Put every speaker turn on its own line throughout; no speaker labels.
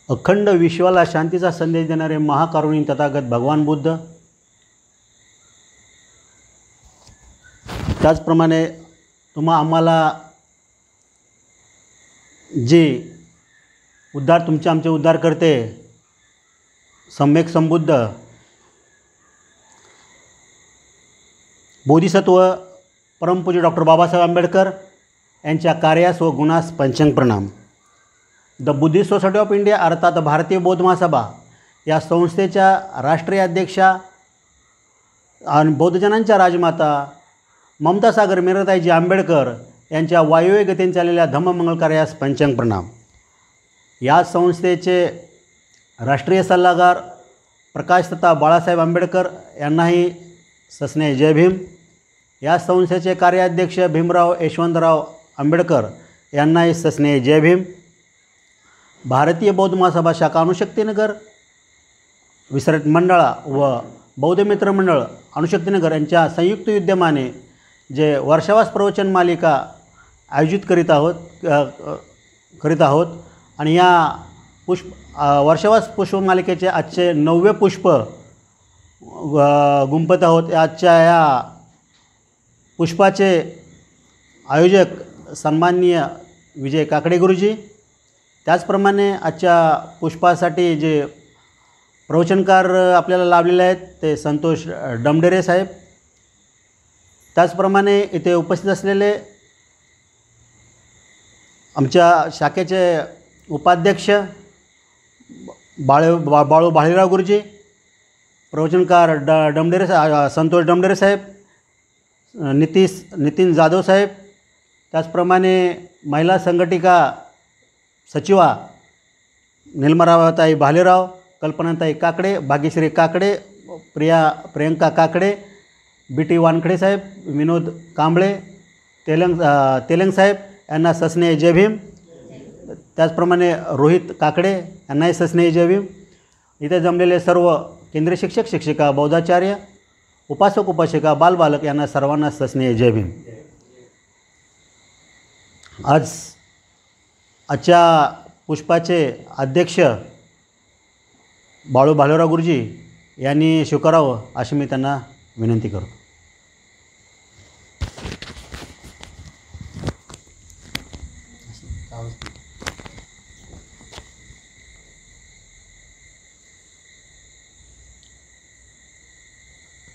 अखंड विश्वाला शांतीचा संदेश देणारे महाकारुणिक तथागत भगवान बुद्ध, त्याचप्रमाणे आम्हाला जे आमचे उद्धार करते सम्यक संबुद्ध बोधिसत्व परमपूज्य डॉक्टर बाबासाहेब आंबेडकर यांच्या कार्यास व गुणास पंचांग प्रणाम. The Buddhist society of India अर्थात भारतीय बौद्ध महासभा या संस्थेच्या राष्ट्रीय अध्यक्षा आणि बौद्धजनांच्या राजमाता ममता सागर मीराताईजी आंबेडकर यांच्या वायुव्य गतीने चाललेल्या धम्ममंगल कार्यास पंचांग प्रणाम. या संस्थेचे राष्ट्रीय सल्लागार प्रकाशदत्ता बाळासाहेब आंबेडकर यांनाही सस्नेह जय भीम. या संस्थेचे कार्याध्यक्ष भीमराव यशवंतराव आंबेडकर यांनाही सस्नेह जय भीम. भारतीय बौद्ध महासभा शाखा अणुशक्तीनगर विसर्जित मंडळा व बौद्ध मित्र मंडळ अणुशक्तीनगर यांच्या संयुक्त विद्यमाने जे वर्षावास प्रवचन मालिका आयोजित करीत आहोत आणि या वर्षावास पुष्पमालिकेचे आजचे 9वे पुष्प गुंफत आहोत. आजच्या या पुष्पाचे आयोजक सन्माननीय विजय काकडे गुरुजी, त्याचप्रमाणे आजच्या पुष्पासाठी जे प्रवचनकार आपल्याला लाभलेले आहेत ते संतोष डमडेरे साहेब, त्याचप्रमाणे इथे उपस्थित असलेले आमच्या शाखेचे उपाध्यक्ष बाळू भाळीराव गुरुजी, प्रवचनकार डमडेरे संतोष डमडेरे साहेब, नितीन जाधव साहेब, त्याचप्रमाणे महिला संघटिका सचिवा निर्मलाताई भालेराव, कल्पनाताई काकडे, भाग्यश्री काकडे, प्रियंका काकडे, BT वानखडे साहेब, विनोद कांबळे, तेलंग साहेब यांना सस्नेह जय भीम. त्याचप्रमाणे रोहित काकडे यांनाही सस्नेह जय भीम. इथे जमलेले सर्व केंद्रीय शिक्षक शिक्षिका, बौद्धाचार्य, उपासक उपासिका, बालबालक यांना सर्वांना सस्नेह जय भीम. आजच्या पुष्पाचे अध्यक्ष बाळू भालेराव गुरुजी यांनी स्वीकारावं अशी मी त्यांना विनंती करतो.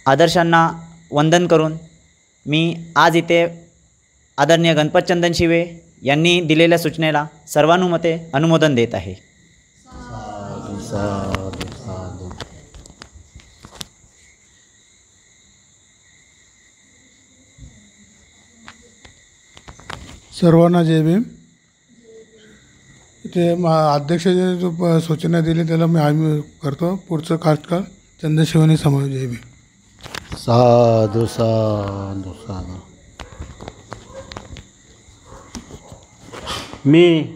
आदर्शांना वंदन करून मी आज इथे आदरणीय गणपतचंदन शिवे यांनी दिलेल्या सूचनेला सर्वानुमते अनुमोदन देत आहे.
साधु साधु साधु.
सर्वांना जय भीम. इथे अध्यक्षाने जो सूचना दिली त्याला आम्ही करतो. पुढचं कास्टकार चंद्रशिवानी समाज. जय भीम.
साधु साधु साधु. मी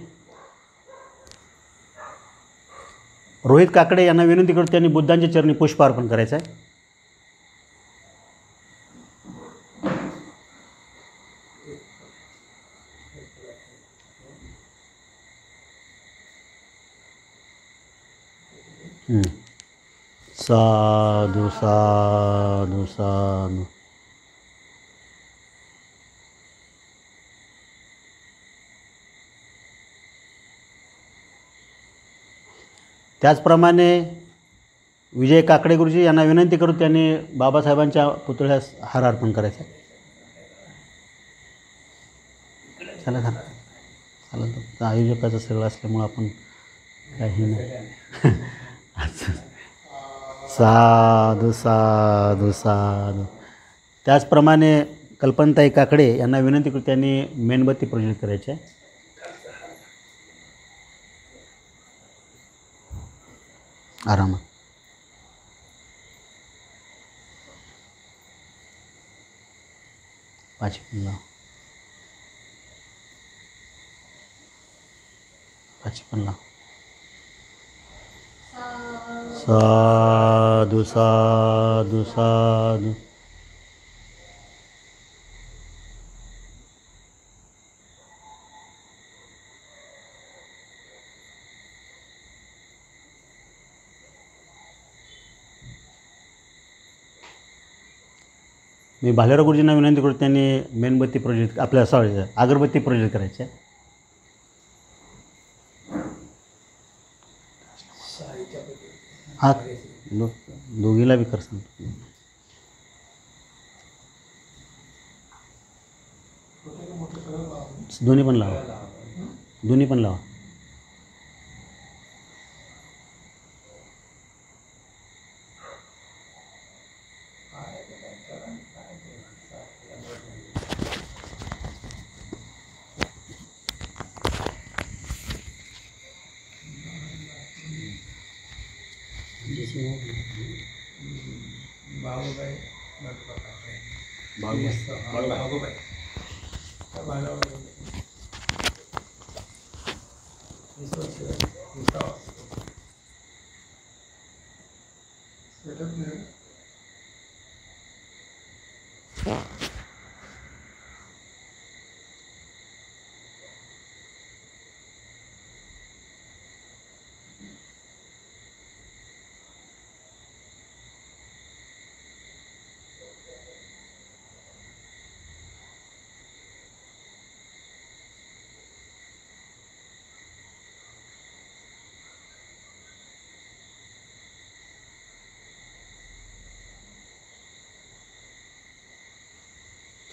रोहित काकडे यांना विनंती करतो त्यांनी बुद्धांच्या चरणी पुष्प अर्पण करायचं आहे. साधू साधू साधू. त्याचप्रमाणे विजय काकडे गुरुजी यांना विनंती करू त्यांनी बाबासाहेबांच्या पुतळ्यास हार अर्पण करायचा. चला झालं चालेल. तर आयोजकाचं सगळं असल्यामुळं आपण काही नाही. साधू साधू साधू. त्याचप्रमाणे कल्पनाताई काकडे यांना विनंती करू त्यांनी मेणबत्ती प्रज्वलित करायची आहे. आरामात. पाचपन लाव. साधू साधू साधू. मी भालेराव गुरुजींना विनंती करतो त्यांनी मेणबत्ती प्रोजेक्ट आपल्या अगरबत्ती प्रोजेक्ट करायचे. हां दोघीला बी कर सांगतो. दोन्ही पण लावा.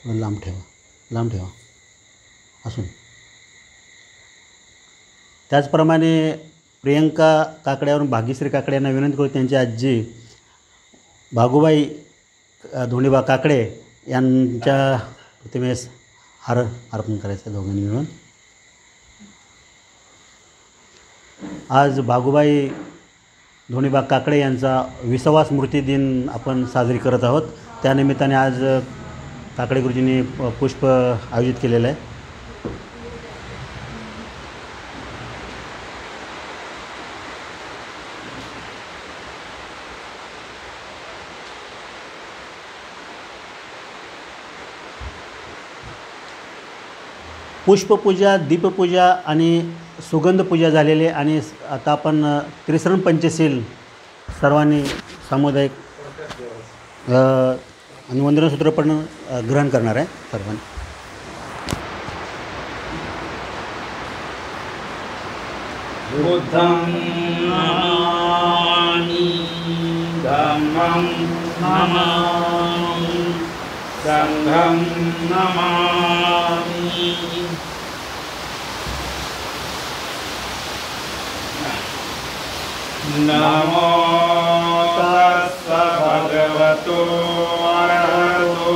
थोडं लांब ठेवा असून. त्याचप्रमाणे प्रियंका काकड्यावरून भाग्यश्री काकडे यांना विनंती करू त्यांची आजी भागूबाई धोंडीबा काकडे यांच्या प्रतिमेस हार अर्पण करायचं दोघांनी मिळून. आज भागूबाई धोंडीबा काकडे यांचा 20वा स्मृती दिन आपण साजरी करत आहोत. त्यानिमित्ताने आज काकडे गुरुजींनी पुष्प आयोजित केलेलं आहे. पुष्पपूजा, दीपपूजा आणि सुगंधपूजा झालेली आहे आणि आता आपण त्रिसरण पंचशील सर्वांनी सामुदायिक आणि वंदनसूत्र पण ग्रहण करणार आहे सर्वांनी.
बुद्धं नमामि धम्मं नमामि संघं नमामि. नमो तस्स भगवतो अरहतो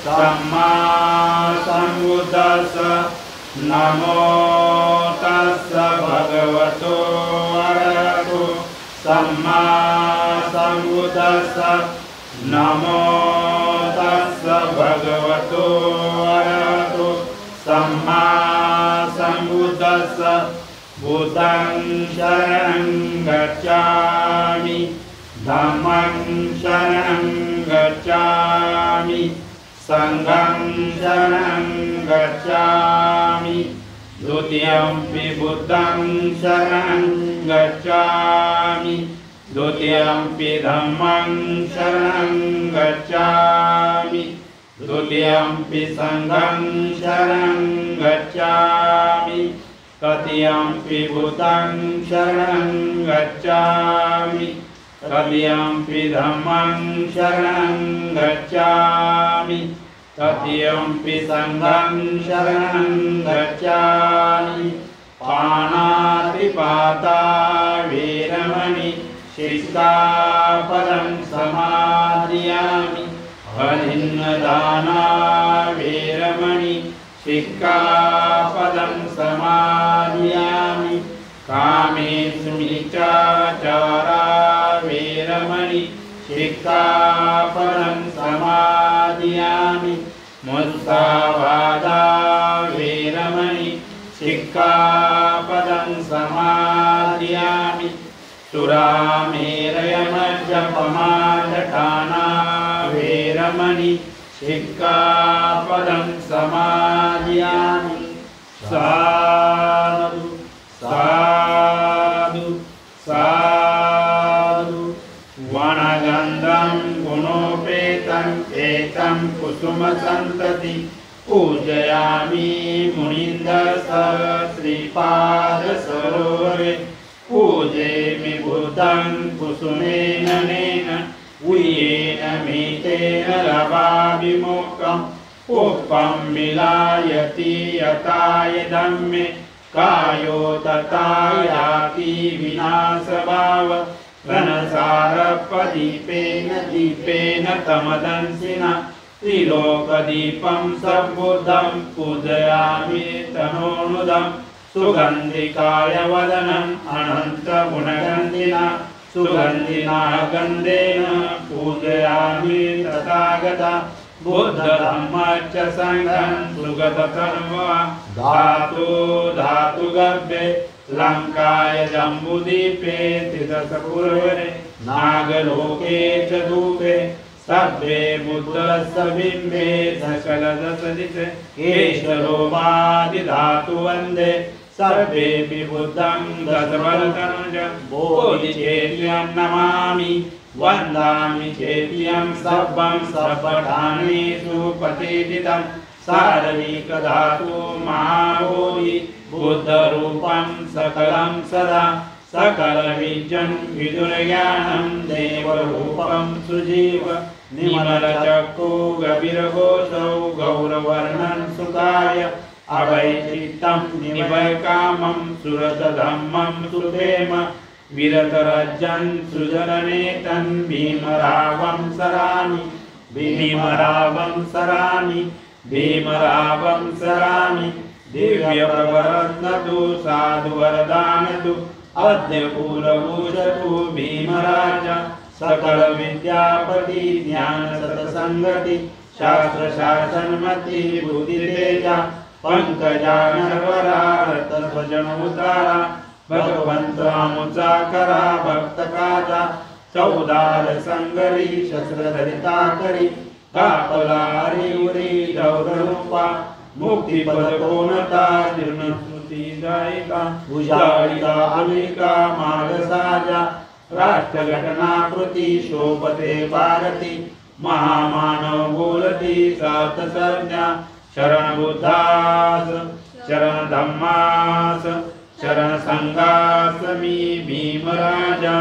सम्मा सम्बुद्धस्स. नमो तस्स भगवतो अरहतो सम्मा सम्बुद्धस्स. नमो तस्स भगवतो अरहतो सम्मा सम्बुद्धस्स. बुद्धं शरणं गच्छामि धम्मं शरणं गच्छामि संघं शरणं गच्छामि द्वितीयंपि बुद्धं शरणं गच्छामि द्वितीयंपि धम्मं शरणं गच्छामि द्वितीयंपि संघं शरणं गच्छामि तृतीयंपि बुद्धं शरणं गच्छामि तृतीयंपि धम्मं शरणं गच्छामि तृतीयंपि संघं शरणं गच्छामि पाणातिपाता वीरमणि शिक्षापदं समादयामि अभिन्नदाना वीरमणि शिक्षापदं समादयामि कामेषु मिथ्याचारा वीरमणि शिक्षापदं समादयामि मुसावादा वीरमणि शिक्षापदं समादयामि सुरामेरयमज्जपमादठाना वीरमणि शिक्षापदं समादयामि साधु साधु साधु वनगन्धं गुणोपेतं एतं कुसुमसन्तति पूजयामि मुनीन्द्रस श्रीपादसरोवरे पूजेमि बुद्धं कुसुमेन नेन उयेन मीतेन लभाविमुखं पुष्पं मिलायति यताय धम्मे कायो तथा याति विनाशभाव घनसारपदीपेन दीपेन तमदंसिना त्रिलोकदीपं सम्बुद्धं पूजयामि तनोनुदं सुगन्धिकाय वदनम् अनन्तगुणगन्धिना सुगन्धिना गन्धेन पूजयामि तथागता बुद्धधम्मश्च संघं सुगततन्वा धातुगर्भे लङ्काय जम्बुदीपे त्रिदशपूर्वरे नागलोके च धूपे सभ्ये बुद्धस्य बिम्बे सकलदशदिशे केशरोमादिधातु वन्दे सर्वेऽपि बुद्धं दशबलतनुज बोधिचेत्यं नमामि वन्दामि चेत्यं सर्वं सर्वठानेषु प्रतिष्ठितं सार्वैकधातु महाबोधि बुद्धरूपं सकलं सदा सकलविजन् विदुर्ज्ञानं देवरूपं सुजीव निमलचक्षु गभीरघोषौ गौरवर्णं सुखाय अभयचित्तं निभयकामं सुरतधम्मं सुधेम विरतरज्जन् सृजननेतं भीमरावं सरामि भीमरावं सरामि भीमरावं सरामि दिव्यप्रवरन्दतु साधुवरदानतु अद्य पूर्वभूषतु भीमराज सकलविद्यापति ज्ञानसत्सङ्गति शास्त्रशासनमति बुद्धितेजा पंकजानरवरा रतध्वजनोद्धारा भगवन्तामुचाकरा भक्तकाजा चौदार संगरी शस्त्रधरिताकरी कापलारी उरी दौररूपा मुक्तिपदकोनता जीर्णस्मृतिदायिका भुजालिका अलिका मार्गसाजा राष्ट्रघटनाकृति शोभते भारती महामानव बोलती सार्थसंज्ञा शरण बुद्धास शरण धम्मास शरण संघास मी भीमराजा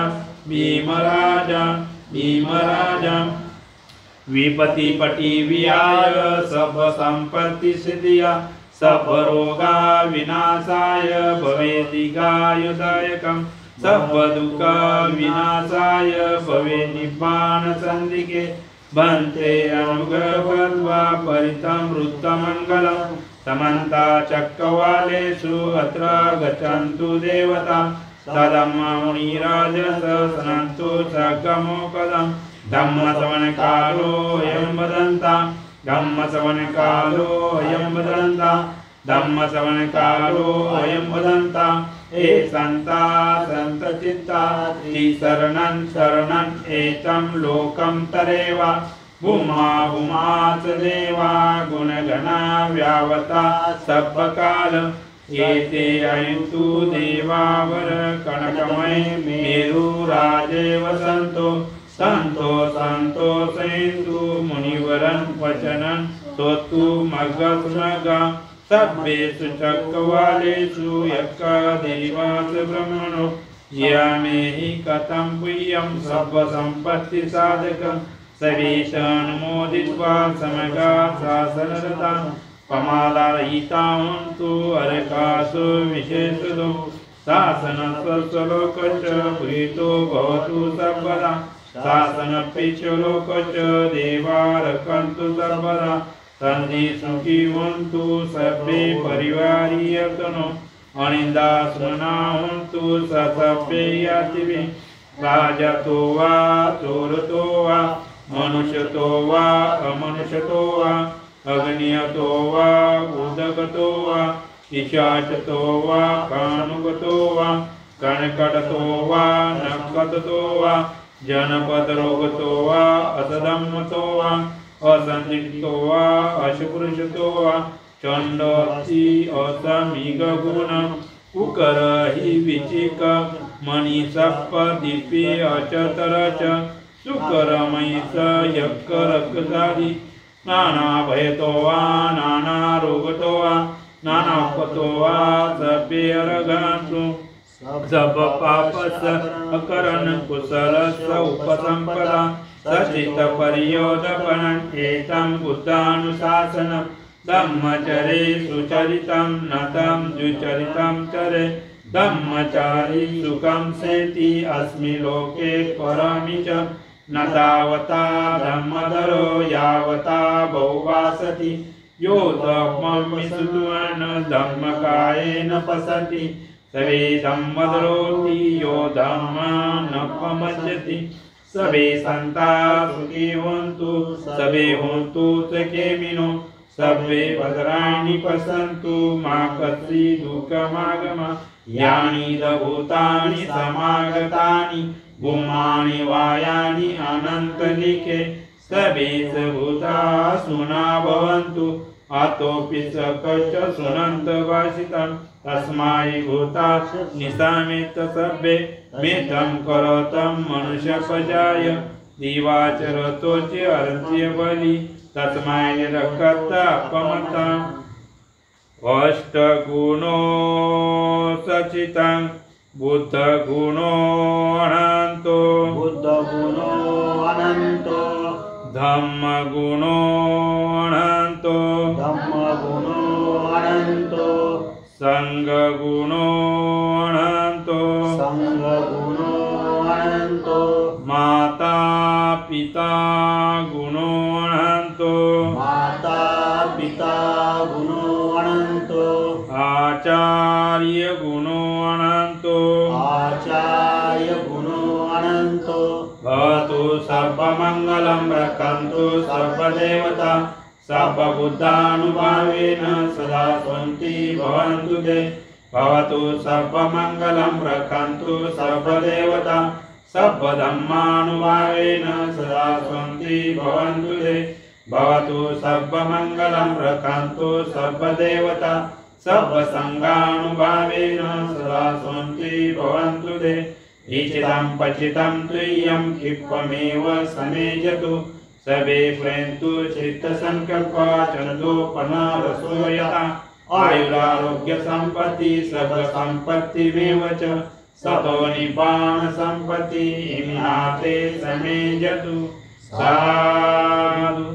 भीमराजा भीमराजा विपतिपटी विहाय सब संपत्ति सिद्धिया सब रोगा विनाशाय भवेदिगायुदायकं सब दुःख विनाशाय भवे निब्बाण संदिके भन्ते अनुग्रहवद्वा परितं वृत्तमङ्गलं समन्ता चक्रवालेषु अत्र गच्छन्तु देवता सदम्मुनिराजस सनन्तु सगमोपदम् धम्मश्रवणकालो अयं वदन्ता धम्मश्रवणकालो अयं वदन्ता धम्मश्रवणकालो अयं वदन्ता हे सन्ता सन्तचित्ता शरणं शरणं एतं लोकं तरेव भूमा भूमाच देवा गुणगणा व्यावता सब्बकाल एते अयन्तु देवावर कनकमय मेरुराजे वसन्तो संतो संतोषेन्दु मुनिवरं वचनं सोत्तु मग्गस्मगा सभ्येषु चक्रवालेषु यक्कदेवास ब्रह्मणो यामेहि कथं पुय्यं सर्वसम्पत्तिसाधकं सवेशानुमोदित्वा समगा शासनरता पमालायितावन्तु अरकासु विशेषदो शासनस्वलोकश्च प्रीतो भवतु सर्वदा शासनपिच लोकश्च देवा रक्षन्तु सर्वदा सन्धि सुखीवन्तु सर्वे परिवारीयतनो अनिन्दास्मनावन्तु ससभ्ये यातिभिः राजतो वा चोरतो वा मनुष्यतो वा अमनुष्यतो वा अग्नियतो वा उदकतो वा पिशाचतो वा कानुगतो वा कणकटतो वा नक्षतो वा जनपदरोगतो वा असदम्मतो वा असंदिग्धो वा अशुकृशतो वा चंडोति असमीगुण उकर हि विचिक मणिसप्प दीपे अचतरच सुकरमयिष यक्करकदादि नानाभयतो वा नानारोगतो वा नानापतो वा सभ्ये अर्घांसु सब पापस अकरण कुशलस उपसंपदा सचित परियोदपनं एतं बुद्धानुशासनं धम्मचरे सुचरितं नतं द्विचरितं चरे धम्मचारी सुखं सेति अस्मि लोके परमि च न तावता धम्मधरो यावता बहुवासति यो धम्मं सुतुवन धम्मकायेन पसति सवे धम्मधरोति यो धम्ममपमज्जति सवे सन्ता सुखी होन्तु सवे होन्तु सुखेमिनो सभ्ये भद्राणि पश्यन्तु मा कश्चित् दुःखमागम यानि भूतानि समागतानि भूमानि वायानि अनन्तलिके सभेश भूता सुना भवन्तु अतोऽपि सकच सुनन्त भाषितं तस्मै भूता निशामेत सभ्ये मेतं करोतं मनुष्यपजाय दिवाचरतोच अर्ध्य बलि तस्मै निरक्षत अपमतम् अष्टगुणो सचितं बुद्धगुणो अनन्तो धम्मगुणो अनन्तो संघगुणो अनन्तो माता पिता गुणो अनन्तो आचार्य गुणो अनन्तो भवतु सर्वमङ्गलं रक्षन्तु सर्वदेवता सर्वबुद्धानुभावेन सदा सन्ति भवन्तु ते भवतु सर्वमङ्गलं रक्षन्तु सर्वदेवता सर्वधर्मानुभावेन सदा सन्ति भवन्तु ते भवतु सर्वमङ्गलं रक्षन्तु सर्वदेवता सर्वसङ्गानुभावेन सदा सन्ति भवन्तु ते इचितं पचितं तुय्यं क्षिप्रमेव समेजतु सवे प्रयन्तु चित्तसङ्कल्पा चन्दोपनरसोयता आयुरारोग्यसम्पत्ति सर्वसम्पत्तिमेव च सतो निपाणसम्पत्ति इमिनाते समेजतु साधु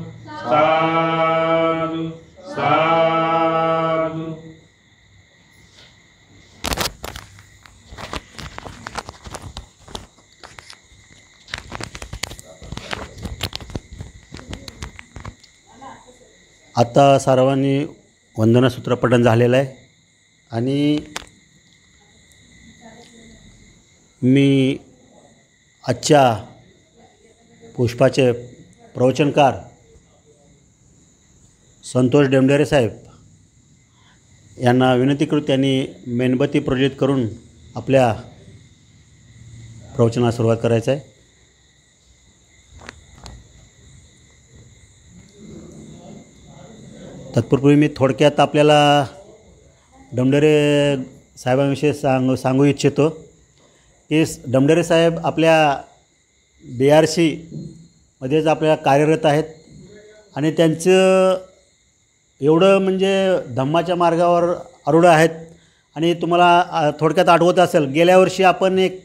साधु साधु।
आता सर्वांनी वंदनासूत्र पठण झालेलं आहे आणि मी आजच्या पुष्पाचे प्रवचनकार संतोष डेमडेरे साहेब यांना विनंती करू त्यांनी मेणबत्ती प्रज्वलित करून आपल्या प्रवचनाला सुरुवात करायचं आहे. तत्पूर्वी मी थोडक्यात आपल्याला डमढेरे साहेबांविषयी सांगू इच्छितो की डमढेरे साहेब आपल्या BRC मध्येच आपल्या कार्यरत आहेत आणि त्यांचं एवढं म्हणजे धम्माच्या मार्गावर आरूढ आहेत. आणि तुम्हाला थोडक्यात आठवत असेल, गेल्या वर्षी आपण एक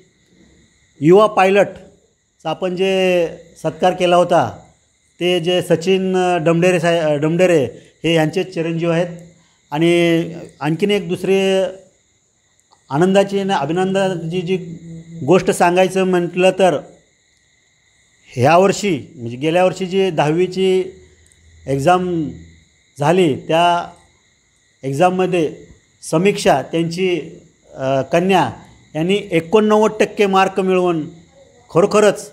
युवा पायलटचा आपण जे सत्कार केला होता, ते जे सचिन डमढेरे हे यांचे चिरंजीव आहेत. आणि आणखीन एक दुसरी आनंदाची आणि अभिनंदनाची जी गोष्ट सांगायचं म्हटलं तर, ह्या वर्षी म्हणजे गेल्या वर्षी जी 10वीची एक्झाम झाली, त्या एक्झाममध्ये समीक्षा त्यांची कन्या यांनी 89% मार्क मिळवून खरोखरच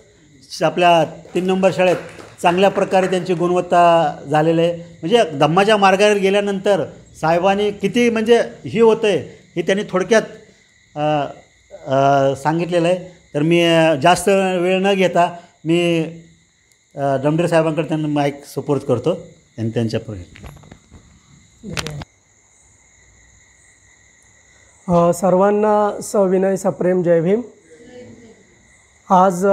आपल्या 3 नंबर शाळेत चांगल्या प्रकारे त्यांची गुणवत्ता झालेली आहे. म्हणजे धम्माच्या मार्गावर गेल्यानंतर साहेबांनी किती म्हणजे हे होतं आहे हे त्यांनी थोडक्यात सांगितलेलं आहे. तर मी जास्त वेळ न घेता मी डमढेरे साहेबांकडे त्यांना माईक सुपूर्द करतो आणि त्यांच्या
सर्वांना सविनय सप्रेम जय भीम. आज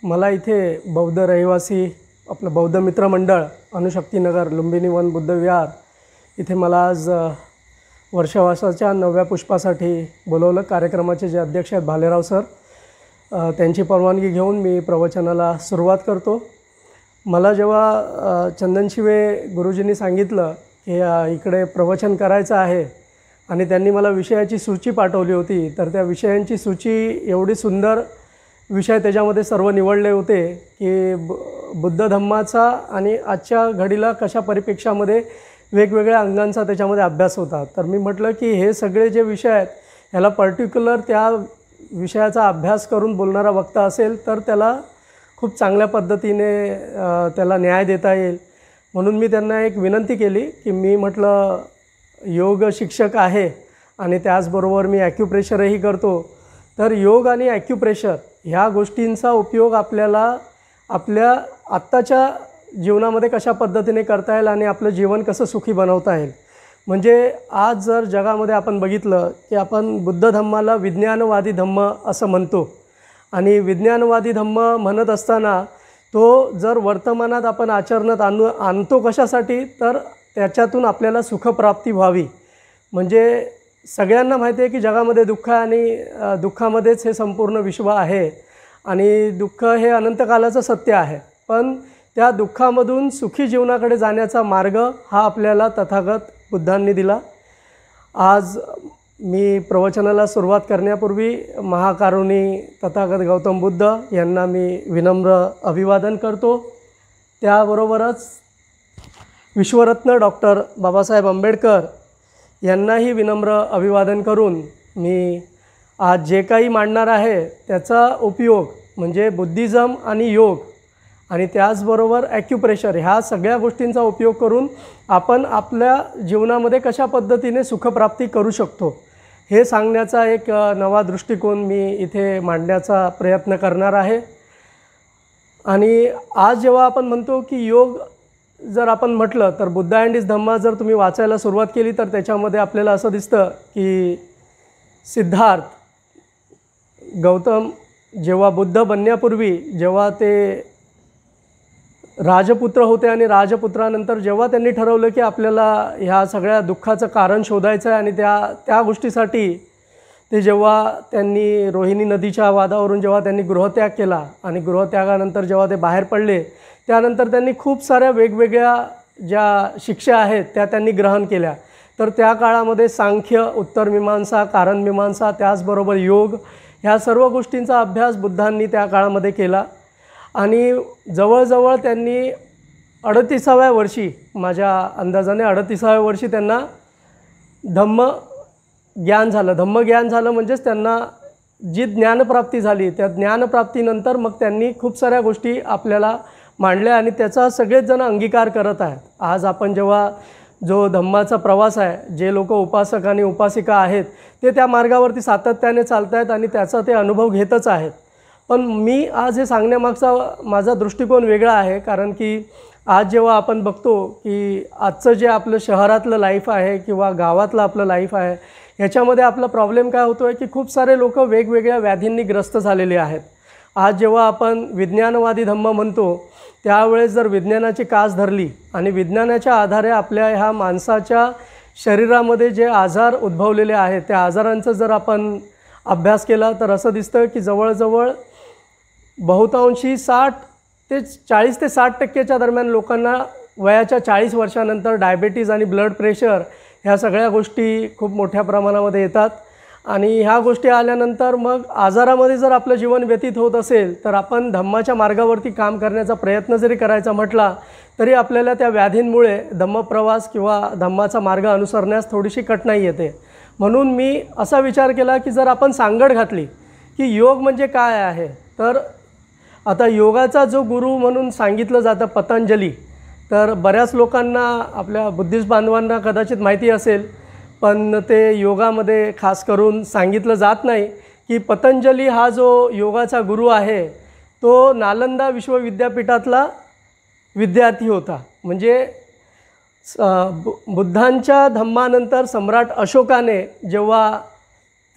मला इथे बौद्ध रहिवासी आपलं बौद्ध मित्र मंडळ अणुशक्तीनगर लुंबिनी वन बुद्ध विहार इथे मला आज वर्षावासाच्या 9व्या पुष्पासाठी बोलवलं. कार्यक्रमाचे जे अध्यक्ष आहेत भालेराव सर, त्यांची परवानगी घेऊन मी प्रवचनाला सुरुवात करतो. मला जेव्हा चंदनशिवे गुरुजींनी सांगितलं की इकडे प्रवचन करायचं आहे आणि त्यांनी मला विषयाची सूची पाठवली होती, तर त्या विषयांची सूची एवढी सुंदर विषय त्याच्यामध्ये सर्व निवडले होते की बुद्ध धम्माचा आणि आजच्या घडीला कशा परिप्रेक्षामध्ये वेगवेगळ्या अंगांचा त्याच्यामध्ये अभ्यास होता. तर मी म्हटलं की हे सगळे जे विषय आहेत ह्याला पर्टिक्युलर त्या विषयाचा अभ्यास करून बोलणारा वक्ता असेल तर त्याला खूप चांगल्या पद्धतीने त्याला न्याय देता येईल. म्हणून मी त्यांना एक विनंती केली की मी म्हटलं योग शिक्षक आहे आणि त्याचबरोबर मी ॲक्युप्रेशरही करतो. तर योग आणि ॲक्युप्रेशर ह्या गोष्टींचा उपयोग आपल्याला आपल्या आत्ताच्या जीवनामध्ये कशा पद्धतीने करता येईल आणि आपलं जीवन कसं सुखी बनवता येईल. म्हणजे आज जर जगामध्ये आपण बघितलं की आपण बुद्ध धम्माला विज्ञानवादी धम्म असं म्हणतो आणि विज्ञानवादी धम्म म्हणत असताना तो जर वर्तमानात आपण आचरणात आणतो कशासाठी, तर त्याच्यातून आपल्याला सुखप्राप्ती व्हावी. म्हणजे सगळ्यांना माहिती आहे की जगामध्ये दुःख आणि दुःखामध्येच हे संपूर्ण विश्व आहे आणि दुःख हे अनंतकालाचं सत्य आहे. पण त्या दुःखामधून सुखी जीवनाकडे जाण्याचा मार्ग हा आपल्याला तथागत बुद्धांनी दिला. आज मी प्रवचनाला सुरुवात करण्यापूर्वी महाकारुणी तथागत गौतम बुद्ध यांना मी विनम्र अभिवादन करतो. त्याबरोबरच विश्वरत्न डॉक्टर बाबासाहेब आंबेडकर यांनाही विनम्र अभिवादन करून मी आज जे काही मांडणार आहे त्याचा उपयोग म्हणजे बुद्धिझम आणि योग आणि त्याचबरोबर ॲक्युप्रेशर ह्या सगळ्या गोष्टींचा उपयोग करून आपण आपल्या जीवनामध्ये कशा पद्धतीने सुखप्राप्ती करू शकतो हे सांगण्याचा एक नवा दृष्टिकोन मी इथे मांडण्याचा प्रयत्न करणार आहे. आणि आज जेव्हा आपण म्हणतो की योग जर आपण म्हटलं तर बुद्ध अँड इज धम्मा जर तुम्ही वाचायला सुरुवात केली तर त्याच्यामध्ये आपल्याला असं दिसतं की सिद्धार्थ गौतम जेव्हा बुद्ध बनण्यापूर्वी जेव्हा ते राजपुत्र होते आणि राजपुत्रानंतर जेव्हा त्यांनी ठरवलं की आपल्याला ह्या सगळ्या दुःखाचं कारण शोधायचं आहे आणि त्या गोष्टीसाठी ते जेव्हा त्यांनी रोहिणी नदीच्या वादावरून जेव्हा त्यांनी गृहत्याग केला आणि गृहत्यागानंतर जेव्हा ते बाहेर पडले त्यानंतर त्यांनी खूप साऱ्या वेगवेगळ्या ज्या शिक्षा आहेत त्या त्यांनी ग्रहण केल्या. तर त्या काळामध्ये सांख्य, उत्तरमीमांसा, कारणमीमांसा त्याचबरोबर योग ह्या सर्व गोष्टींचा अभ्यास बुद्धांनी त्या काळामध्ये केला आणि जवळजवळ त्यांनी 38व्या वर्षी माझ्या अंदाजाने 38व्या वर्षी त्यांना धम्मज्ञान झालं म्हणजेच त्यांना जी ज्ञानप्राप्ती झाली त्या ज्ञानप्राप्तीनंतर मग त्यांनी खूप साऱ्या गोष्टी आपल्याला मांडल्या आणि त्याचा सगळेच जण अंगीकार करत आहेत. आज आपण जेव्हा जो धम्माचा प्रवास आहे, जे लोक उपासक आणि उपासिका आहेत ते त्या मार्गावरती सातत्याने चालत आहेत आणि त्याचा ते अनुभव घेतच आहेत. पण मी आज हे सांगण्यामागचा माझा दृष्टिकोन वेगळा आहे, कारण की आज जेव्हा आपण बघतो की आजचं जे आपलं शहरातलं लाईफ आहे किंवा गावातलं आपलं लाईफ आहे, ह्याच्यामध्ये आपला प्रॉब्लेम काय होतो आहे की खूप सारे लोक वेगवेगळ्या व्याधींनी ग्रस्त झालेले आहेत. आज जेव्हा आपण विज्ञानवादी धम्म म्हणतो त्यावेळेस जर विज्ञानाची कास धरली आणि विज्ञानाच्या आधारे आपल्या ह्या माणसाच्या शरीरामध्ये जे आजार उद्भवलेले आहेत त्या आजारांचा जर आपण अभ्यास केला तर असं दिसतं की जवळजवळ बहुतांशी 40 ते 60% दरम्यान लोकांना वयाच्या 40 वर्षानंतर डायबिटीज आणि ब्लड प्रेशर ह्या सगळ्या गोष्टी खूप मोठ्या प्रमाणामध्ये येतात. आणि ह्या गोष्टी आल्यानंतर मग आजारामध्ये जर आपलं जीवन व्यतीत होत असेल तर आपण धम्माच्या मार्गावरती काम करण्याचा प्रयत्न जरी करायचा म्हटला तरी आपल्याला त्या व्याधींमुळे धम्मप्रवास किंवा धम्माचा मार्ग अनुसरण्यास थोडीशी कठीणाई येते. म्हणून मी असा विचार केला की जर आपण सांगड घातली की योग म्हणजे काय आहे, तर आता योगाचा जो गुरु म्हणून सांगितलं जातं पतंजली, तर बऱ्याच लोकांना आपल्या बुद्धिस्ट बांधवांना कदाचित माहिती असेल, पण ते योगामध्ये खास करून सांगितलं जात नाही की पतंजली हा जो योगाचा गुरु आहे तो नालंदा विश्वविद्यापीठातला विद्यार्थी होता. म्हणजे बुद्धांच्या धम्मानंतर सम्राट अशोकाने जेव्हा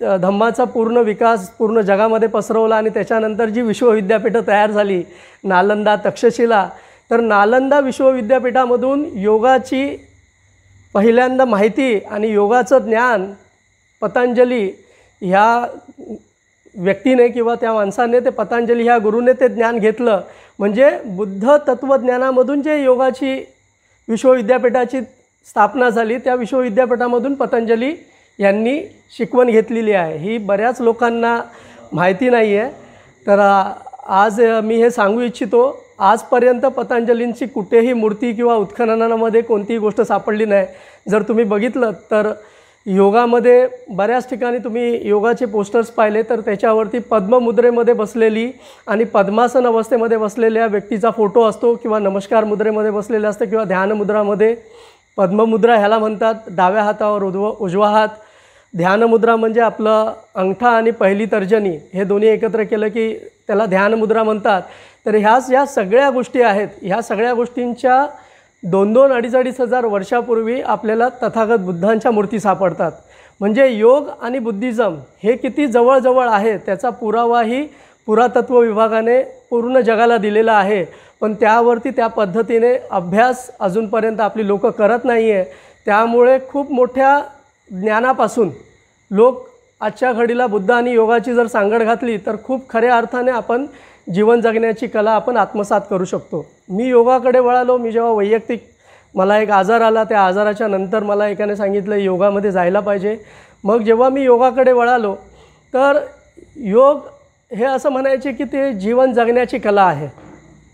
धम्माचा पूर्ण विकास पूर्ण जगामध्ये पसरवला आणि त्याच्यानंतर जी विश्वविद्यापीठं तयार झाली नालंदा, तक्षशिला, तर नालंदा विश्वविद्यापीठामधून योगाची पहिल्यांदा माहिती आणि योगाचं ज्ञान पतंजली ह्या व्यक्तीने किंवा त्या माणसाने ते पतंजली ह्या गुरुने ते ज्ञान घेतलं. म्हणजे बुद्ध तत्त्वज्ञानामधून जे योगाची विश्वविद्यापीठाची स्थापना झाली त्या विश्वविद्यापीठामधून पतंजली यांनी शिकवण घेतलेली आहे. ही बऱ्याच लोकांना माहिती नाही आहे. तर आज मी हे सांगू इच्छितो, आजपर्यंत पतंजलींची कुठेही मूर्ती किंवा उत्खननामध्ये कोणतीही गोष्ट सापडली नाही. जर तुम्ही बघितलं तर योगामध्ये बऱ्याच ठिकाणी तुम्ही योगाचे पोस्टर्स पाहिले तर त्याच्यावरती पद्ममुद्रेमध्ये बसलेली आणि पद्मासन अवस्थेमध्ये बसलेल्या व्यक्तीचा फोटो असतो किंवा नमस्कार मुद्रेमध्ये बसलेले असतं किंवा ध्यानमुद्रामध्ये. पद्ममुद्रा ह्याला म्हणतात, डाव्या हातावर उजवा हात. ध्यानमुद्रा म्हणजे आपलं अंगठा आणि पहिली तर्जनी हे दोन्ही एकत्र केलं की त्याला ध्यानमुद्रा म्हणतात. तर ह्या सगळ्या गोष्टी आहेत. ह्या सगळ्या गोष्टींच्या 2-2, 2,500 हजार वर्षापूर्वी आपल्याला तथागत बुद्धांच्या मूर्ती सापडतात. म्हणजे योग आणि बुद्धिझम हे किती जवळजवळ आहे त्याचा पुरावाही पुरातत्व विभागाने पूर्ण जगाला दिलेला आहे. पण त्यावरती त्या पद्धतीने अभ्यास अजूनपर्यंत आपली लोक करत नाही आहे. त्यामुळे खूप मोठ्या ज्ञानापासून लोक आजच्या घडीला बुद्ध आणि योगाची जर सांगड घातली तर खूप खऱ्या अर्थाने आपण जीवन जगण्याची कला आपण आत्मसात करू शकतो. मी योगाकडे वळालो. मी जेव्हा वैयक्तिक मला एक आजार आला, त्या आजाराच्या नंतर मला एकाने सांगितलं योगामध्ये जायला पाहिजे. मग जेव्हा मी योगाकडे वळालो तर योग हे असं म्हणायचे की ते जीवन जगण्याची कला आहे.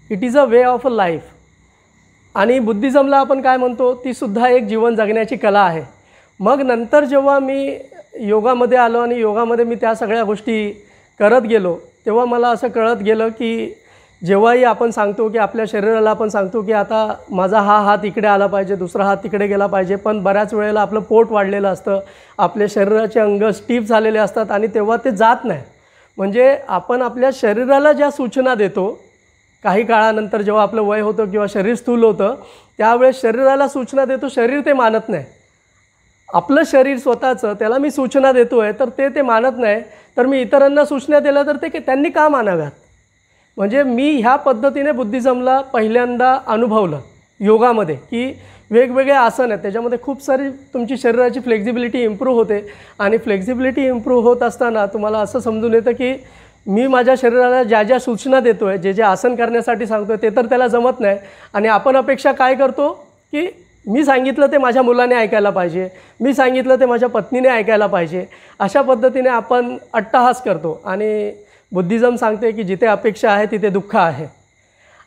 It is a way of a life. आणि बुद्धिझमला आपण काय म्हणतो, तीसुद्धा एक जीवन जगण्याची कला आहे. मग नंतर जेव्हा मी योगामध्ये आलो आणि योगामध्ये मी त्या सगळ्या गोष्टी करत गेलो तेव्हा मला असं कळत गेलं की जेव्हाही आपण सांगतो की आपल्या शरीराला आपण सांगतो की आता माझा हा हात इकडे आला पाहिजे, दुसरा हात तिकडे गेला पाहिजे, पण बऱ्याच वेळेला आपलं पोट वाढलेलं असतं, आपल्या शरीराचे अंग स्टीफ झालेले असतात आणि तेव्हा ते जात नाही. म्हणजे आपण आपल्या शरीराला ज्या सूचना देतो, काही काळानंतर जेव्हा आपलं वय होतं किंवा शरीर स्थूल होतं त्यावेळेस शरीराला सूचना देतो, शरीर ते मानत नाही. आपलं शरीर स्वतःचं त्याला मी सूचना देतो आहे तर ते मानत नाही, तर मी इतरांना सूचना दिल्या तर ते त्यांनी का मानाव्यात. म्हणजे मी ह्या पद्धतीने बुद्धिझमला पहिल्यांदा अनुभवलं योगामध्ये की वेगवेगळे आसन आहेत, त्याच्यामध्ये खूप सारी तुमची शरीराची फ्लेक्झिबिलिटी इम्प्रूव्ह होते. आणि फ्लेक्झिबिलिटी इम्प्रूव्ह होत असताना तुम्हाला असं समजून येतं की मी माझ्या शरीराला ज्या ज्या सूचना देतो आहे, जे जे आसन करण्यासाठी सांगतो आहे ते तर त्याला जमत नाही. आणि आपण अपेक्षा काय करतो की मी सांगितलं ते माझ्या मुलाने ऐकायला पाहिजे, मी सांगितलं ते माझ्या पत्नीने ऐकायला पाहिजे, अशा पद्धतीने आपण अट्टहास करतो. आणि बुद्धिझम सांगते की जिथे अपेक्षा आहे तिथे दुःख आहे